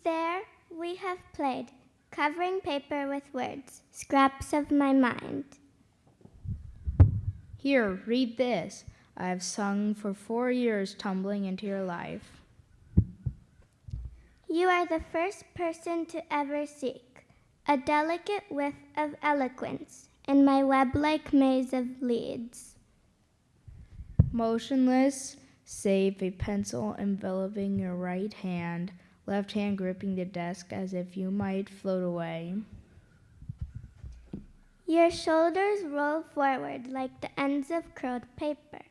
Speaker 10: There we have played, covering paper with words, scraps of my mind.
Speaker 11: Here, read this. I have sung for 4 years, tumbling into your life.
Speaker 10: You are the first person to ever seek a delicate whiff of eloquence in my web-like maze of leads.
Speaker 11: Motionless, save a pencil enveloping your right hand, left hand gripping the desk as if you might float away.
Speaker 10: Your shoulders roll forward like the ends of curled paper,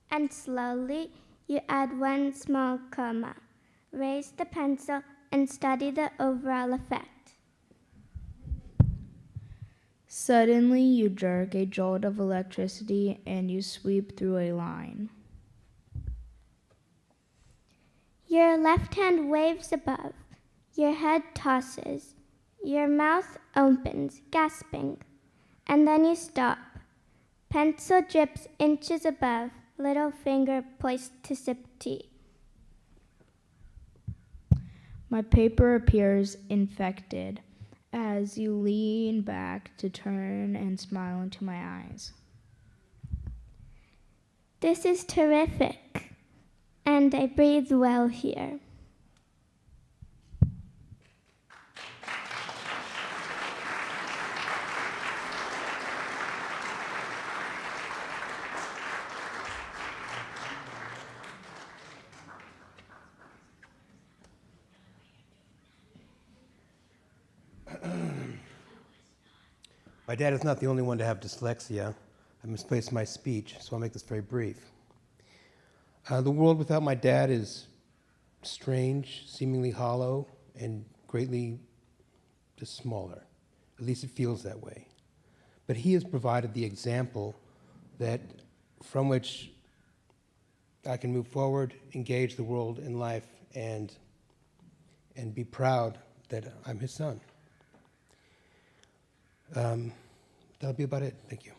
Speaker 10: and slowly you add one small comma, raise the pencil, and study the overall effect.
Speaker 11: Suddenly, you jerk a jolt of electricity and you sweep through a line.
Speaker 10: Your left hand waves above, your head tosses, your mouth opens, gasping, and then you stop. Pencil drips inches above, little finger poised to sip tea.
Speaker 11: My paper appears infected as you lean back to turn and smile into my eyes.
Speaker 10: This is terrific, and I breathe well here.
Speaker 12: My dad is not the only one to have dyslexia. I misplaced my speech, so I'll make this very brief. The world without my dad is strange, seemingly hollow, and greatly just smaller. At least it feels that way. But he has provided the example that from which I can move forward, engage the world in life, and be proud that I'm his son. That'll be about it. Thank you.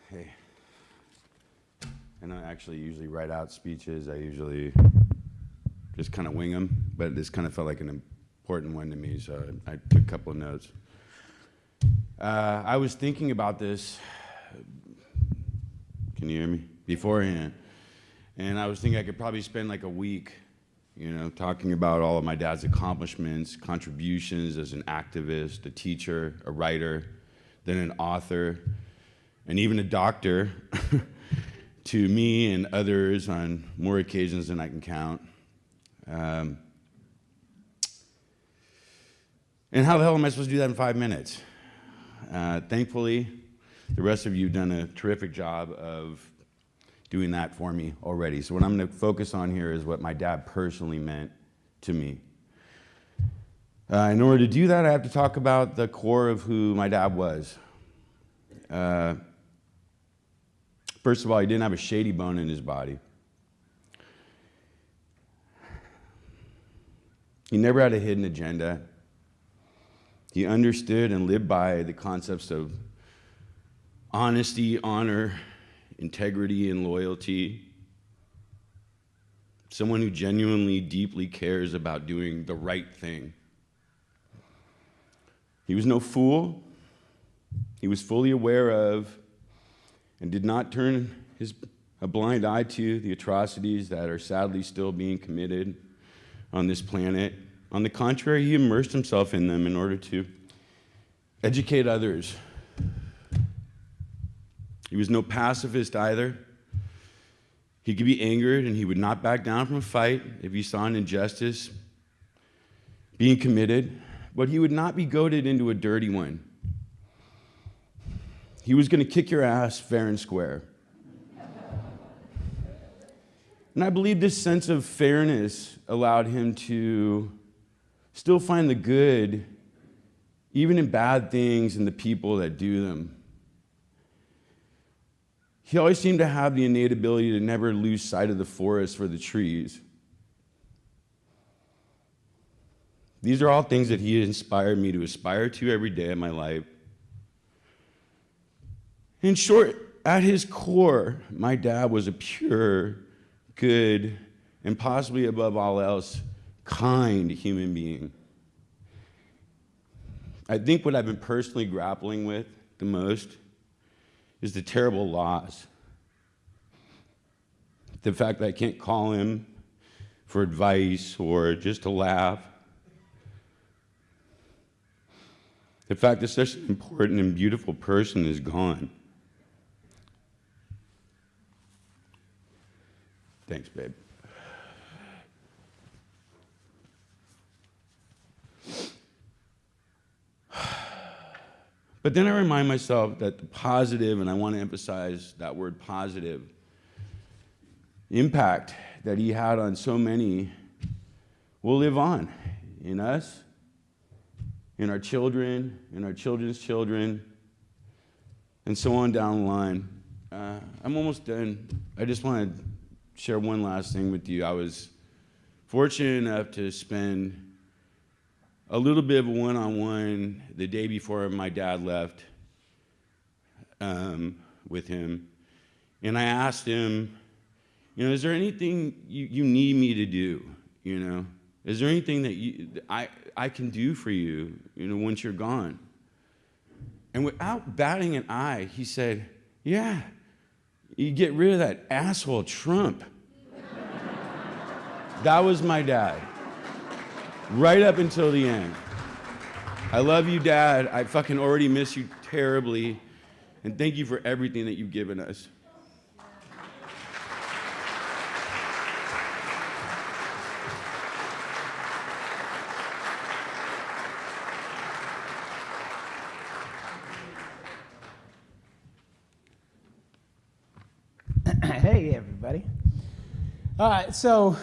Speaker 4: Hey. I don't actually usually write out speeches. I usually just kind of wing them, but this kind of felt like an important one to me, so I took a couple of notes. I was thinking about this, can you hear me, beforehand, and I was thinking I could probably spend like a week, you know, talking about all of my dad's accomplishments, contributions as an activist, a teacher, a writer, then an author, and even a doctor, to me and others on more occasions than I can count. And how the hell am I supposed to do that in 5 minutes? Thankfully, the rest of you have done a terrific job of doing that for me already. So what I'm going to focus on here is what my dad personally meant to me. In order to do that, I have to talk about the core of who my dad was. First of all, he didn't have a shady bone in his body. He never had a hidden agenda. He understood and lived by the concepts of honesty, honor, integrity, and loyalty. Someone who genuinely, deeply cares about doing the right thing. He was no fool. He was fully aware of and did not turn a blind eye to the atrocities that are sadly still being committed on this planet. On the contrary, he immersed himself in them in order to educate others. He was no pacifist either. He could be angered, and he would not back down from a fight if he saw an injustice being committed, but he would not be goaded into a dirty one. He was going to kick your ass fair and square. And I believe this sense of fairness allowed him to still find the good, even in bad things and the people that do them. He always seemed to have the innate ability to never lose sight of the forest for the trees. These are all things that he inspired me to aspire to every day of my life. In short, at his core, my dad was a pure, good, and possibly above all else, kind human being. I think what I've been personally grappling with the most is the terrible loss. The fact that I can't call him for advice or just to laugh. The fact that such an important and beautiful person is gone. Thanks, babe. But then I remind myself that the positive, and I want to emphasize that word positive, impact that he had on so many will live on in us, in our children, in our children's children, and so on down the line. I'm almost done. I just want to share one last thing with you. I was fortunate enough to spend a little bit of a one-on-one the day before my dad left with him. And I asked him, is there anything you need me to do, Is there anything that I can do for you, once you're gone? And without batting an eye, he said, yeah, you get rid of that asshole Trump. That was my dad. Right up until the end. I love you, Dad. I fucking already miss you terribly. And thank you for everything that you've given us.
Speaker 13: Hey, everybody. So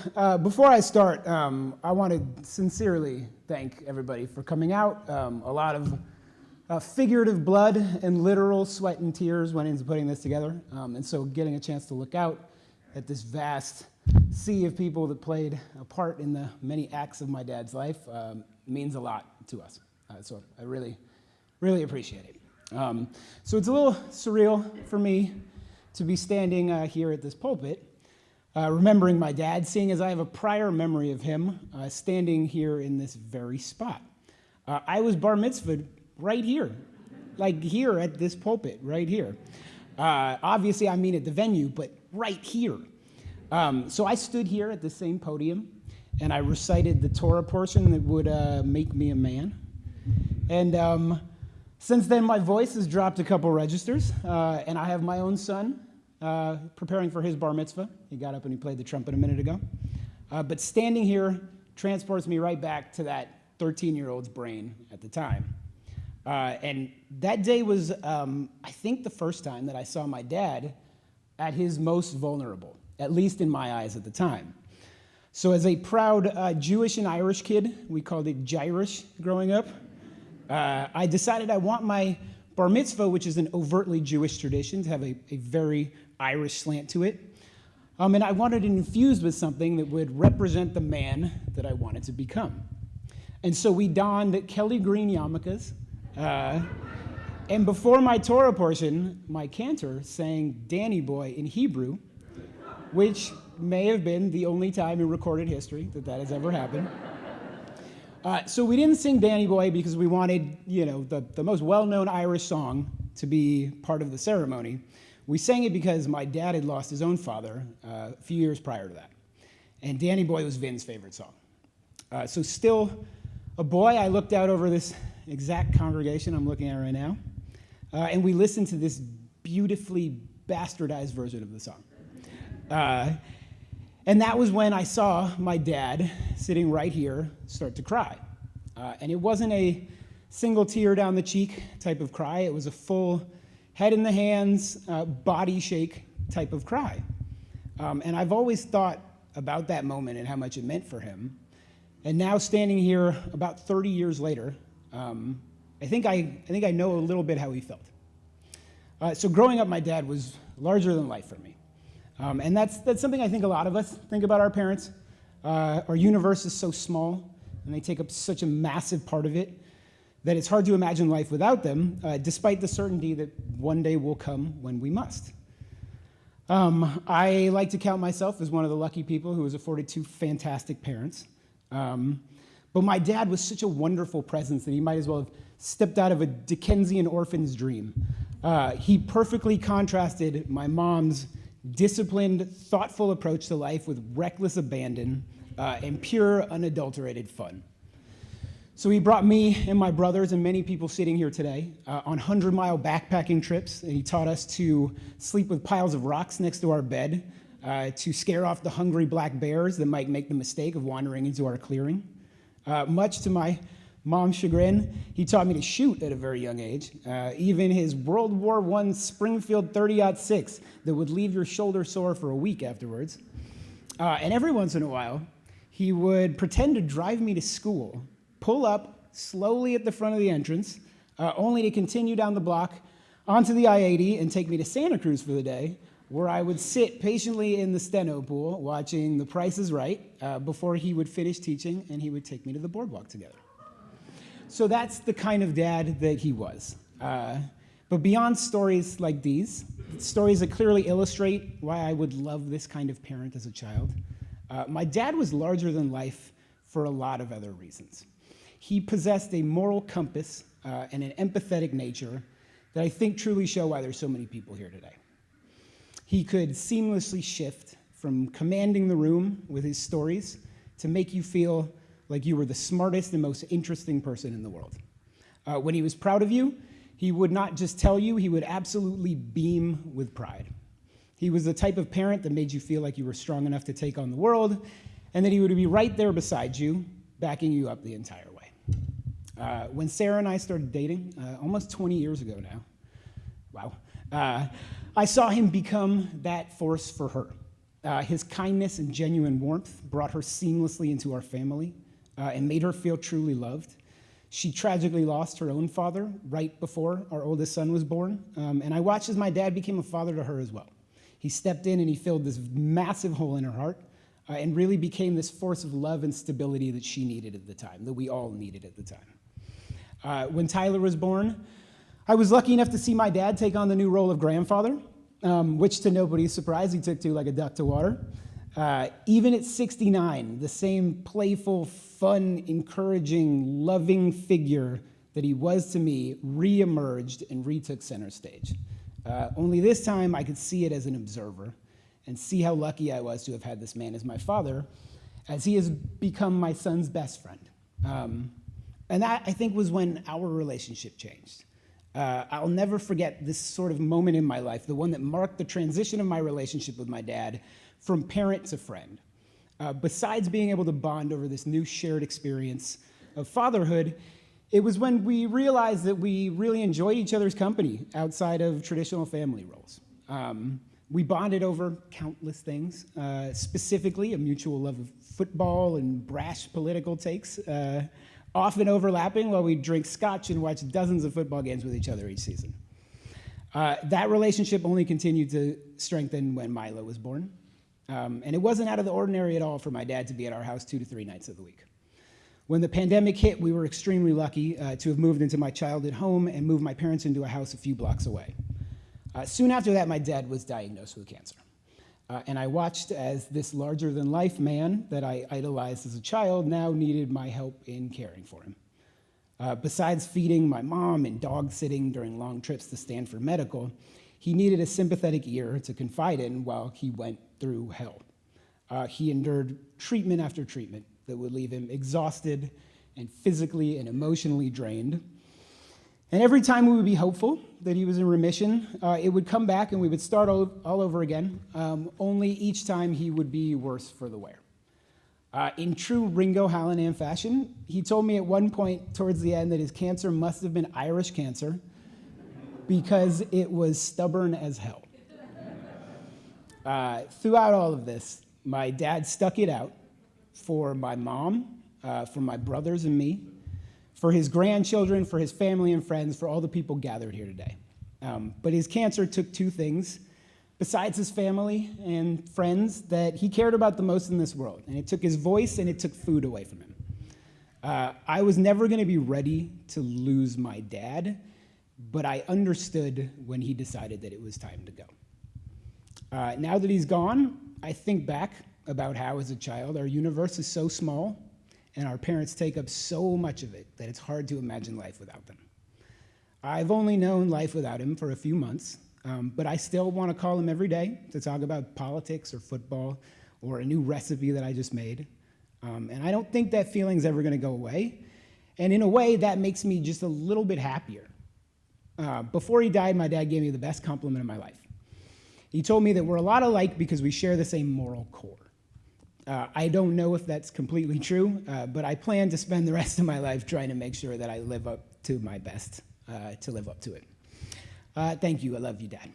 Speaker 13: before I start, I want to sincerely thank everybody for coming out. A lot of figurative blood and literal sweat and tears went into putting this together. And so getting a chance to look out at this vast sea of people that played a part in the many acts of my dad's life means a lot to us. So I really, really appreciate it. So it's a little surreal for me to be standing here at this pulpit, remembering my dad, seeing as I have a prior memory of him standing here in this very spot. I was bar mitzvahed right here, like here at this pulpit, right here. Obviously, I mean at the venue, but right here. So I stood here at the same podium, and I recited the Torah portion that would make me a man. And since then, my voice has dropped a couple registers, and I have my own son, preparing for his bar mitzvah. He got up and he played the trumpet a minute ago. But standing here transports me right back to that 13-year-old's brain at the time. And that day was, I think, the first time that I saw my dad at his most vulnerable, at least in my eyes at the time. So as a proud Jewish and Irish kid, we called it Jirish growing up, I decided I want my bar mitzvah, which is an overtly Jewish tradition, to have a very Irish slant to it. And I wanted it infused with something that would represent the man that I wanted to become. And so we donned Kelly green yarmulkes, and before my Torah portion, my cantor sang Danny Boy in Hebrew, which may have been the only time in recorded history that has ever happened. So we didn't sing Danny Boy because we wanted, the most well-known Irish song to be part of the ceremony. We sang it because my dad had lost his own father a few years prior to that. And Danny Boy was Vin's favorite song. So still a boy, I looked out over this exact congregation I'm looking at right now, and we listened to this beautifully bastardized version of the song. And that was when I saw my dad sitting right here start to cry. And it wasn't a single tear down the cheek type of cry. It was a full head in the hands, body shake type of cry. And I've always thought about that moment and how much it meant for him. And now standing here about 30 years later, I think I know a little bit how he felt. So growing up, my dad was larger than life for me. And that's something I think a lot of us think about our parents. Our universe is so small, and they take up such a massive part of it, that it's hard to imagine life without them, despite the certainty that one day will come when we must. I like to count myself as one of the lucky people who was afforded two fantastic parents. But my dad was such a wonderful presence that he might as well have stepped out of a Dickensian orphan's dream. He perfectly contrasted my mom's disciplined, thoughtful approach to life with reckless abandon and pure, unadulterated fun. So he brought me and my brothers and many people sitting here today on 100-mile backpacking trips, and he taught us to sleep with piles of rocks next to our bed, to scare off the hungry black bears that might make the mistake of wandering into our clearing. Much to my mom's chagrin, he taught me to shoot at a very young age, even his World War I Springfield 30-06 that would leave your shoulder sore for a week afterwards. And every once in a while, he would pretend to drive me to school, pull up slowly at the front of the entrance, only to continue down the block onto the I-80 and take me to Santa Cruz for the day, where I would sit patiently in the steno pool watching The Price is Right before he would finish teaching and he would take me to the boardwalk together. So that's the kind of dad that he was. But beyond stories like these, stories that clearly illustrate why I would love this kind of parent as a child, my dad was larger than life for a lot of other reasons. He possessed a moral compass and an empathetic nature that I think truly show why there's so many people here today. He could seamlessly shift from commanding the room with his stories to make you feel like you were the smartest and most interesting person in the world. When he was proud of you, he would not just tell you, he would absolutely beam with pride. He was the type of parent that made you feel like you were strong enough to take on the world, and that he would be right there beside you, backing you up the entire way. When Sarah and I started dating, almost 20 years ago now, wow, I saw him become that force for her. His kindness and genuine warmth brought her seamlessly into our family and made her feel truly loved. She tragically lost her own father right before our oldest son was born, and I watched as my dad became a father to her as well. He stepped in and he filled this massive hole in her heart and really became this force of love and stability that she needed at the time, that we all needed at the time. When Tyler was born, I was lucky enough to see my dad take on the new role of grandfather, which to nobody's surprise, he took to like a duck to water. Even at 69, the same playful, fun, encouraging, loving figure that he was to me re-emerged and retook center stage. Only this time I could see it as an observer and see how lucky I was to have had this man as my father, as he has become my son's best friend. And that, I think, was when our relationship changed. I'll never forget this sort of moment in my life, the one that marked the transition of my relationship with my dad from parent to friend. Besides being able to bond over this new shared experience of fatherhood, it was when we realized that we really enjoyed each other's company outside of traditional family roles. We bonded over countless things, specifically a mutual love of football and brash political takes, often overlapping while we'd drink scotch and watch dozens of football games with each other each season. That relationship only continued to strengthen when Milo was born. And it wasn't out of the ordinary at all for my dad to be at our house 2 to 3 nights of the week. When the pandemic hit, we were extremely lucky to have moved into my childhood home and moved my parents into a house a few blocks away. Soon after that, my dad was diagnosed with cancer. And I watched as this larger-than-life man that I idolized as a child now needed my help in caring for him. Besides feeding my mom and dog sitting during long trips to Stanford Medical, he needed a sympathetic ear to confide in while he went through hell. He endured treatment after treatment that would leave him exhausted and physically and emotionally drained. And every time we would be hopeful that he was in remission, it would come back and we would start all over again, only each time he would be worse for the wear. In true Ringo Hallinan fashion, he told me at one point towards the end that his cancer must have been Irish cancer because it was stubborn as hell. Throughout all of this, my dad stuck it out for my mom, for my brothers and me, for his grandchildren, for his family and friends, for all the people gathered here today. But his cancer took 2 things, besides his family and friends, that he cared about the most in this world. And it took his voice and it took food away from him. I was never going to be ready to lose my dad, but I understood when he decided that it was time to go. Now that he's gone, I think back about how, as a child, our universe is so small and our parents take up so much of it that it's hard to imagine life without them. I've only known life without him for a few months, but I still want to call him every day to talk about politics or football or a new recipe that I just made. And I don't think that feeling's ever going to go away. And in a way, that makes me just a little bit happier. Before he died, my dad gave me the best compliment of my life. He told me that we're a lot alike because we share the same moral core. I don't know if that's completely true, but I plan to spend the rest of my life trying to make sure that I live up to my best to live up to it. Thank you. I love you, Dad.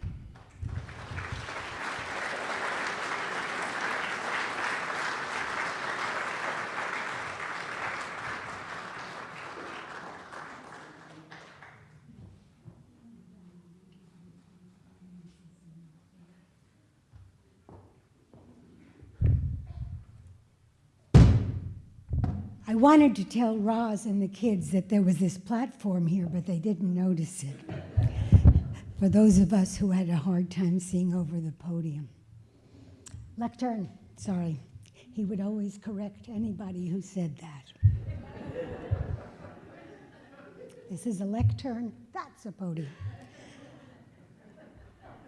Speaker 9: I wanted to tell Roz and the kids that there was this platform here, but they didn't notice it. For those of us who had a hard time seeing over the podium. Lectern, sorry. He would always correct anybody who said that. This is a lectern, that's a podium.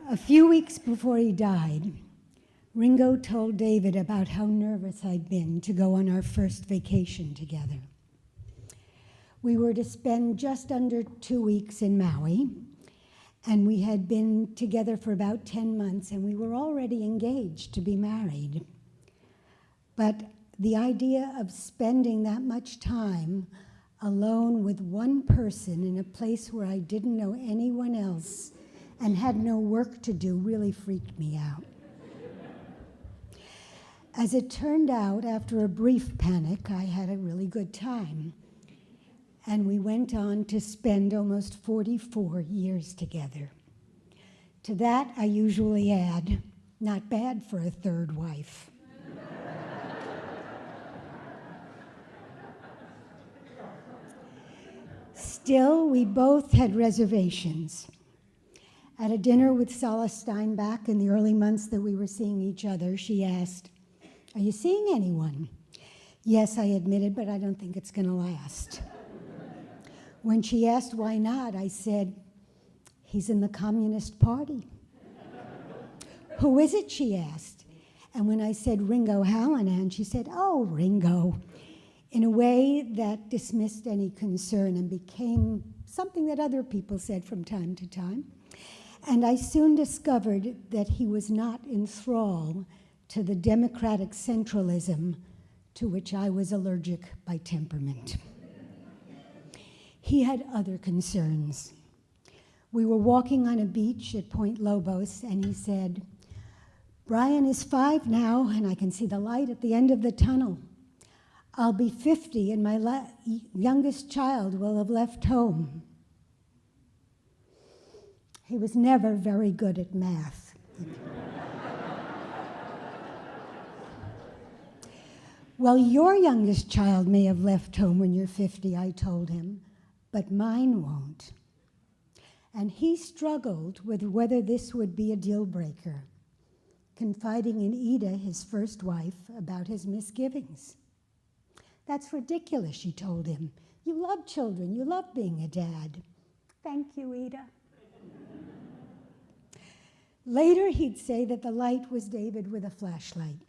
Speaker 9: A few weeks before he died, Ringo told David about how nervous I'd been to go on our first vacation together. We were to spend just under 2 weeks in Maui, and we had been together for about 10 months, and we were already engaged to be married. But the idea of spending that much time alone with one person in a place where I didn't know anyone else and had no work to do really freaked me out. As it turned out, after a brief panic, I had a really good time. And we went on to spend almost 44 years together. To that, I usually add, not bad for a third wife. Still, we both had reservations. At a dinner with Sala Steinbach in the early months that we were seeing each other, she asked, "Are you seeing anyone?" "Yes," I admitted, "but I don't think it's going to last." When she asked why not, I said, "He's in the Communist Party." "Who is it?" she asked. And when I said Ringo Hallinan, she said, "Oh, Ringo," in a way that dismissed any concern and became something that other people said from time to time. And I soon discovered that he was not in thrall to the democratic centralism to which I was allergic by temperament. He had other concerns. We were walking on a beach at Point Lobos, and he said, "Brian is 5 now, and I can see the light at the end of the tunnel. I'll be 50, and my youngest child will have left home." He was never very good at math. "Well, your youngest child may have left home when you're 50, I told him, "but mine won't." And he struggled with whether this would be a deal breaker, confiding in Ida, his first wife, about his misgivings. "That's ridiculous," she told him. "You love children. You love being a dad." "Thank you, Ida." Later, he'd say that the light was David with a flashlight.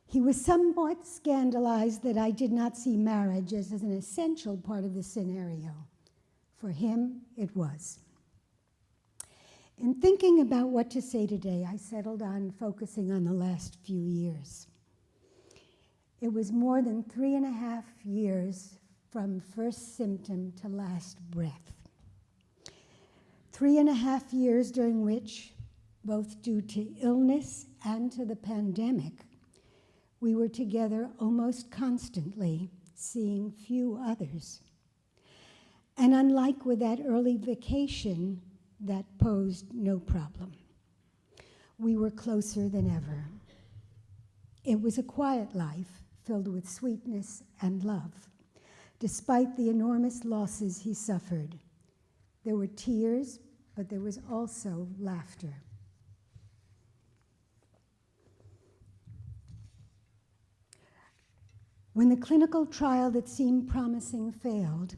Speaker 9: He was somewhat scandalized that I did not see marriage as an essential part of the scenario. For him, it was. In thinking about what to say today, I settled on focusing on the last few years. It was more than 3.5 years from first symptom to last breath. 3.5 years during which, both due to illness and to the pandemic, we were together almost constantly, seeing few others. And unlike with that early vacation, that posed no problem. We were closer than ever. It was a quiet life filled with sweetness and love, despite the enormous losses he suffered. There were tears, but there was also laughter. When the clinical trial that seemed promising failed,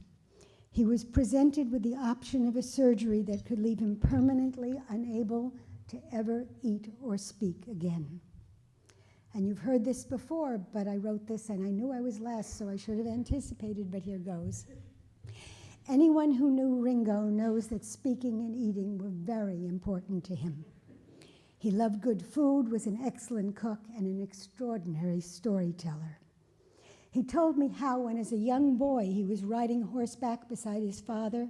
Speaker 9: he was presented with the option of a surgery that could leave him permanently unable to ever eat or speak again. And you've heard this before, but I wrote this and I knew I was last, so I should have anticipated, but here goes. Anyone who knew Ringo knows that speaking and eating were very important to him. He loved good food, was an excellent cook, and an extraordinary storyteller. He told me how, when as a young boy he was riding horseback beside his father,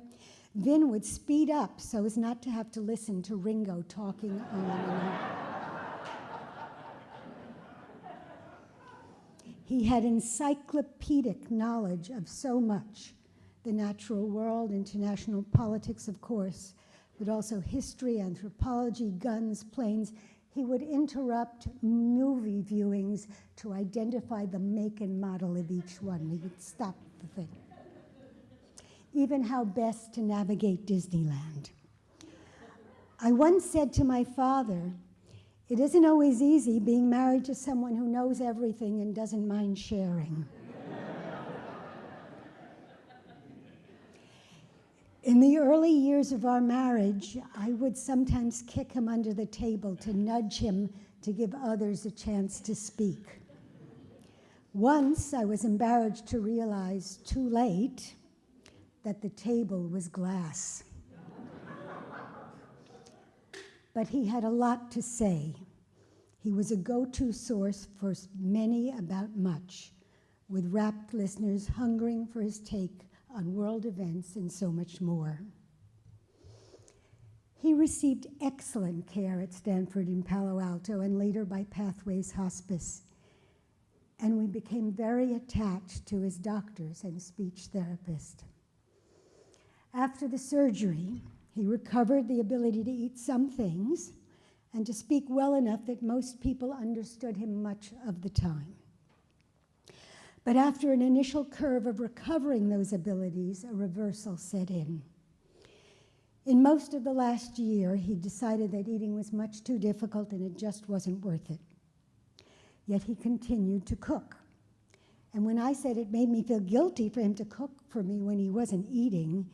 Speaker 9: Vin would speed up so as not to have to listen to Ringo talking on and on. He had encyclopedic knowledge of so much, the natural world, international politics, of course, but also history, anthropology, guns, planes. He would interrupt movie viewings to identify the make and model of each one. He would stop the thing. Even how best to navigate Disneyland. I once said to my father, "It isn't always easy being married to someone who knows everything and doesn't mind sharing." In the early years of our marriage, I would sometimes kick him under the table to nudge him to give others a chance to speak. Once, I was embarrassed to realize, too late, that the table was glass. But he had a lot to say. He was a go-to source for many about much, with rapt listeners hungering for his take on world events and so much more. He received excellent care at Stanford in Palo Alto and later by Pathways Hospice. And we became very attached to his doctors and speech therapist. After the surgery, he recovered the ability to eat some things and to speak well enough that most people understood him much of the time. But after an initial curve of recovering those abilities, a reversal set in. In most of the last year, he decided that eating was much too difficult and it just wasn't worth it. Yet he continued to cook. And when I said it made me feel guilty for him to cook for me when he wasn't eating,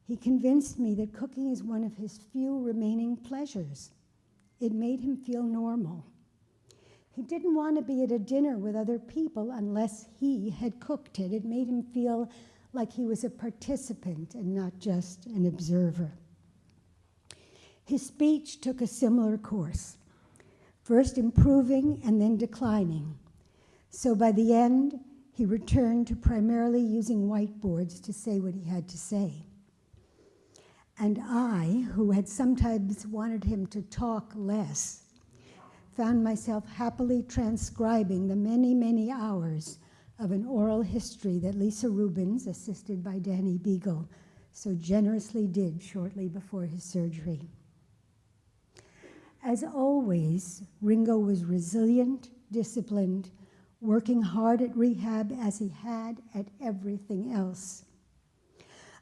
Speaker 9: he convinced me that cooking is one of his few remaining pleasures. It made him feel normal. He didn't want to be at a dinner with other people unless he had cooked it. It made him feel like he was a participant and not just an observer. His speech took a similar course, first improving and then declining. So by the end, he returned to primarily using whiteboards to say what he had to say. And I, who had sometimes wanted him to talk less, found myself happily transcribing the many, many hours of an oral history that Lisa Rubens, assisted by Danny Beagle, so generously did shortly before his surgery. As always, Ringo was resilient, disciplined, working hard at rehab as he had at everything else.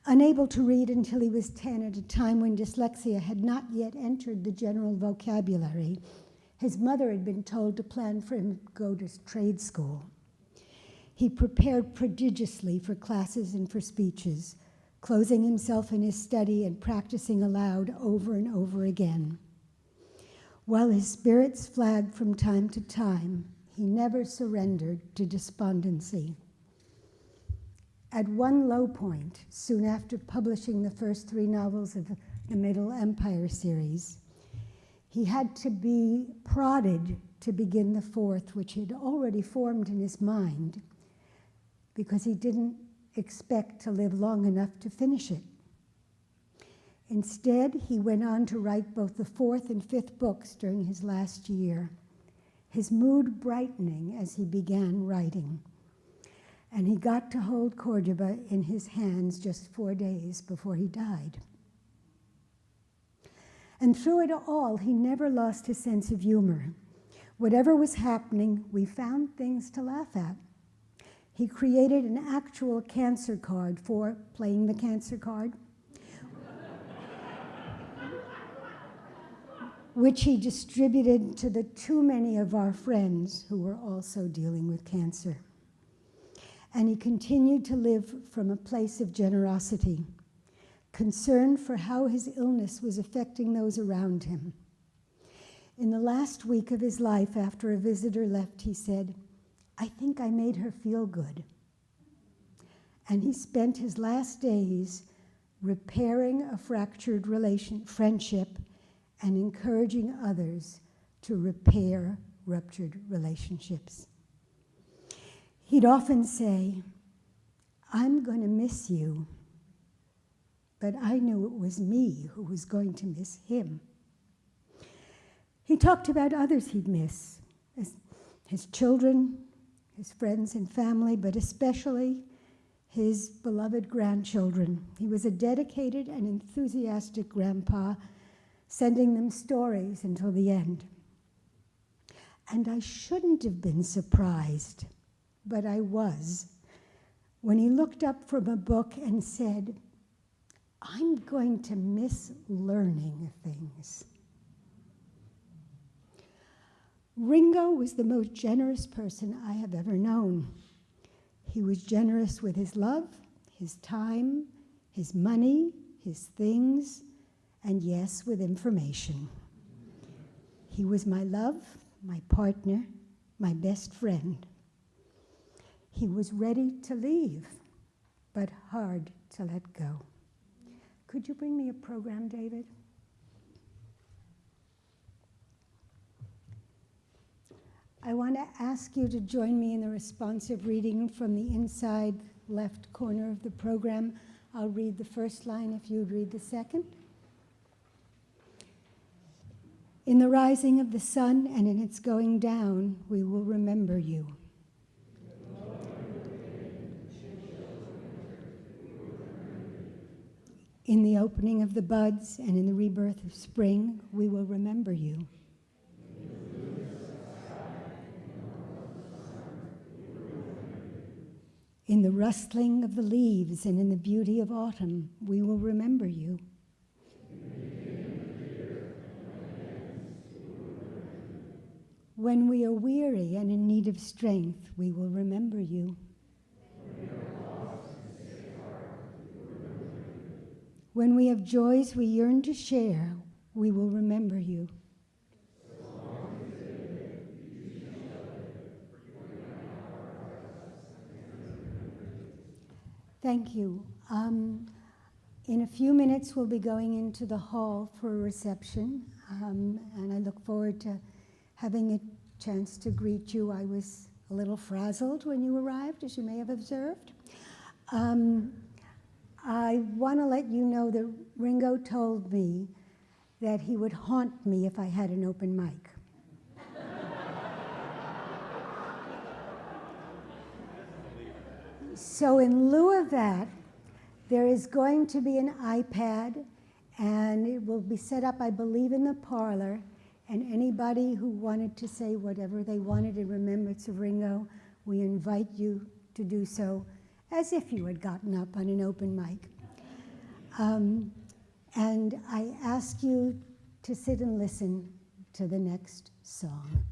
Speaker 9: Unable to read until he was 10 at a time when dyslexia had not yet entered the general vocabulary, his mother had been told to plan for him to go to trade school. He prepared prodigiously for classes and for speeches, closing himself in his study and practicing aloud over and over again. While his spirits flagged from time to time, he never surrendered to despondency. At one low point, soon after publishing the first 3 novels of the Middle Empire series, he had to be prodded to begin the 4th, which he had already formed in his mind, because he didn't expect to live long enough to finish it. Instead, he went on to write both the 4th and 5th books during his last year, his mood brightening as he began writing. And he got to hold Cordoba in his hands just 4 days before he died. And through it all, he never lost his sense of humor. Whatever was happening, we found things to laugh at. He created an actual cancer card for playing the cancer card, which he distributed to the too many of our friends who were also dealing with cancer. And he continued to live from a place of generosity, concern for how his illness was affecting those around him. In the last week of his life, after a visitor left, he said, "I think I made her feel good." And he spent his last days repairing a fractured friendship and encouraging others to repair ruptured relationships. He'd often say, "I'm going to miss you," but I knew it was me who was going to miss him. He talked about others he'd miss, his children, his friends and family, but especially his beloved grandchildren. He was a dedicated and enthusiastic grandpa, sending them stories until the end. And I shouldn't have been surprised, but I was, when he looked up from a book and said, "I'm going to miss learning things." Ringo was the most generous person I have ever known. He was generous with his love, his time, his money, his things, and yes, with information. He was my love, my partner, my best friend. He was ready to leave, but hard to let go. Could you bring me a program, David? I want to ask you to join me in the responsive reading from the inside left corner of the program. I'll read the first line if you'd read the second. In the rising of the sun and in its going down, we will remember you. In the opening of the buds and in the rebirth of spring, we will remember you. In the rustling of the leaves and in the beauty of autumn, we will remember you. When we are weary and in need of strength, we will remember you. When we have joys we yearn to share, we will remember you. Thank you. In a few minutes, we'll be going into the hall for a reception, and I look forward to having a chance to greet you. I was a little frazzled when you arrived, as you may have observed. I want to let you know that Ringo told me that he would haunt me if I had an open mic. So in lieu of that, there is going to be an iPad, and it will be set up, I believe, in the parlor, and anybody who wanted to say whatever they wanted in remembrance of Ringo, we invite you to do so as if you had gotten up on an open mic. And I ask you to sit and listen to the next song.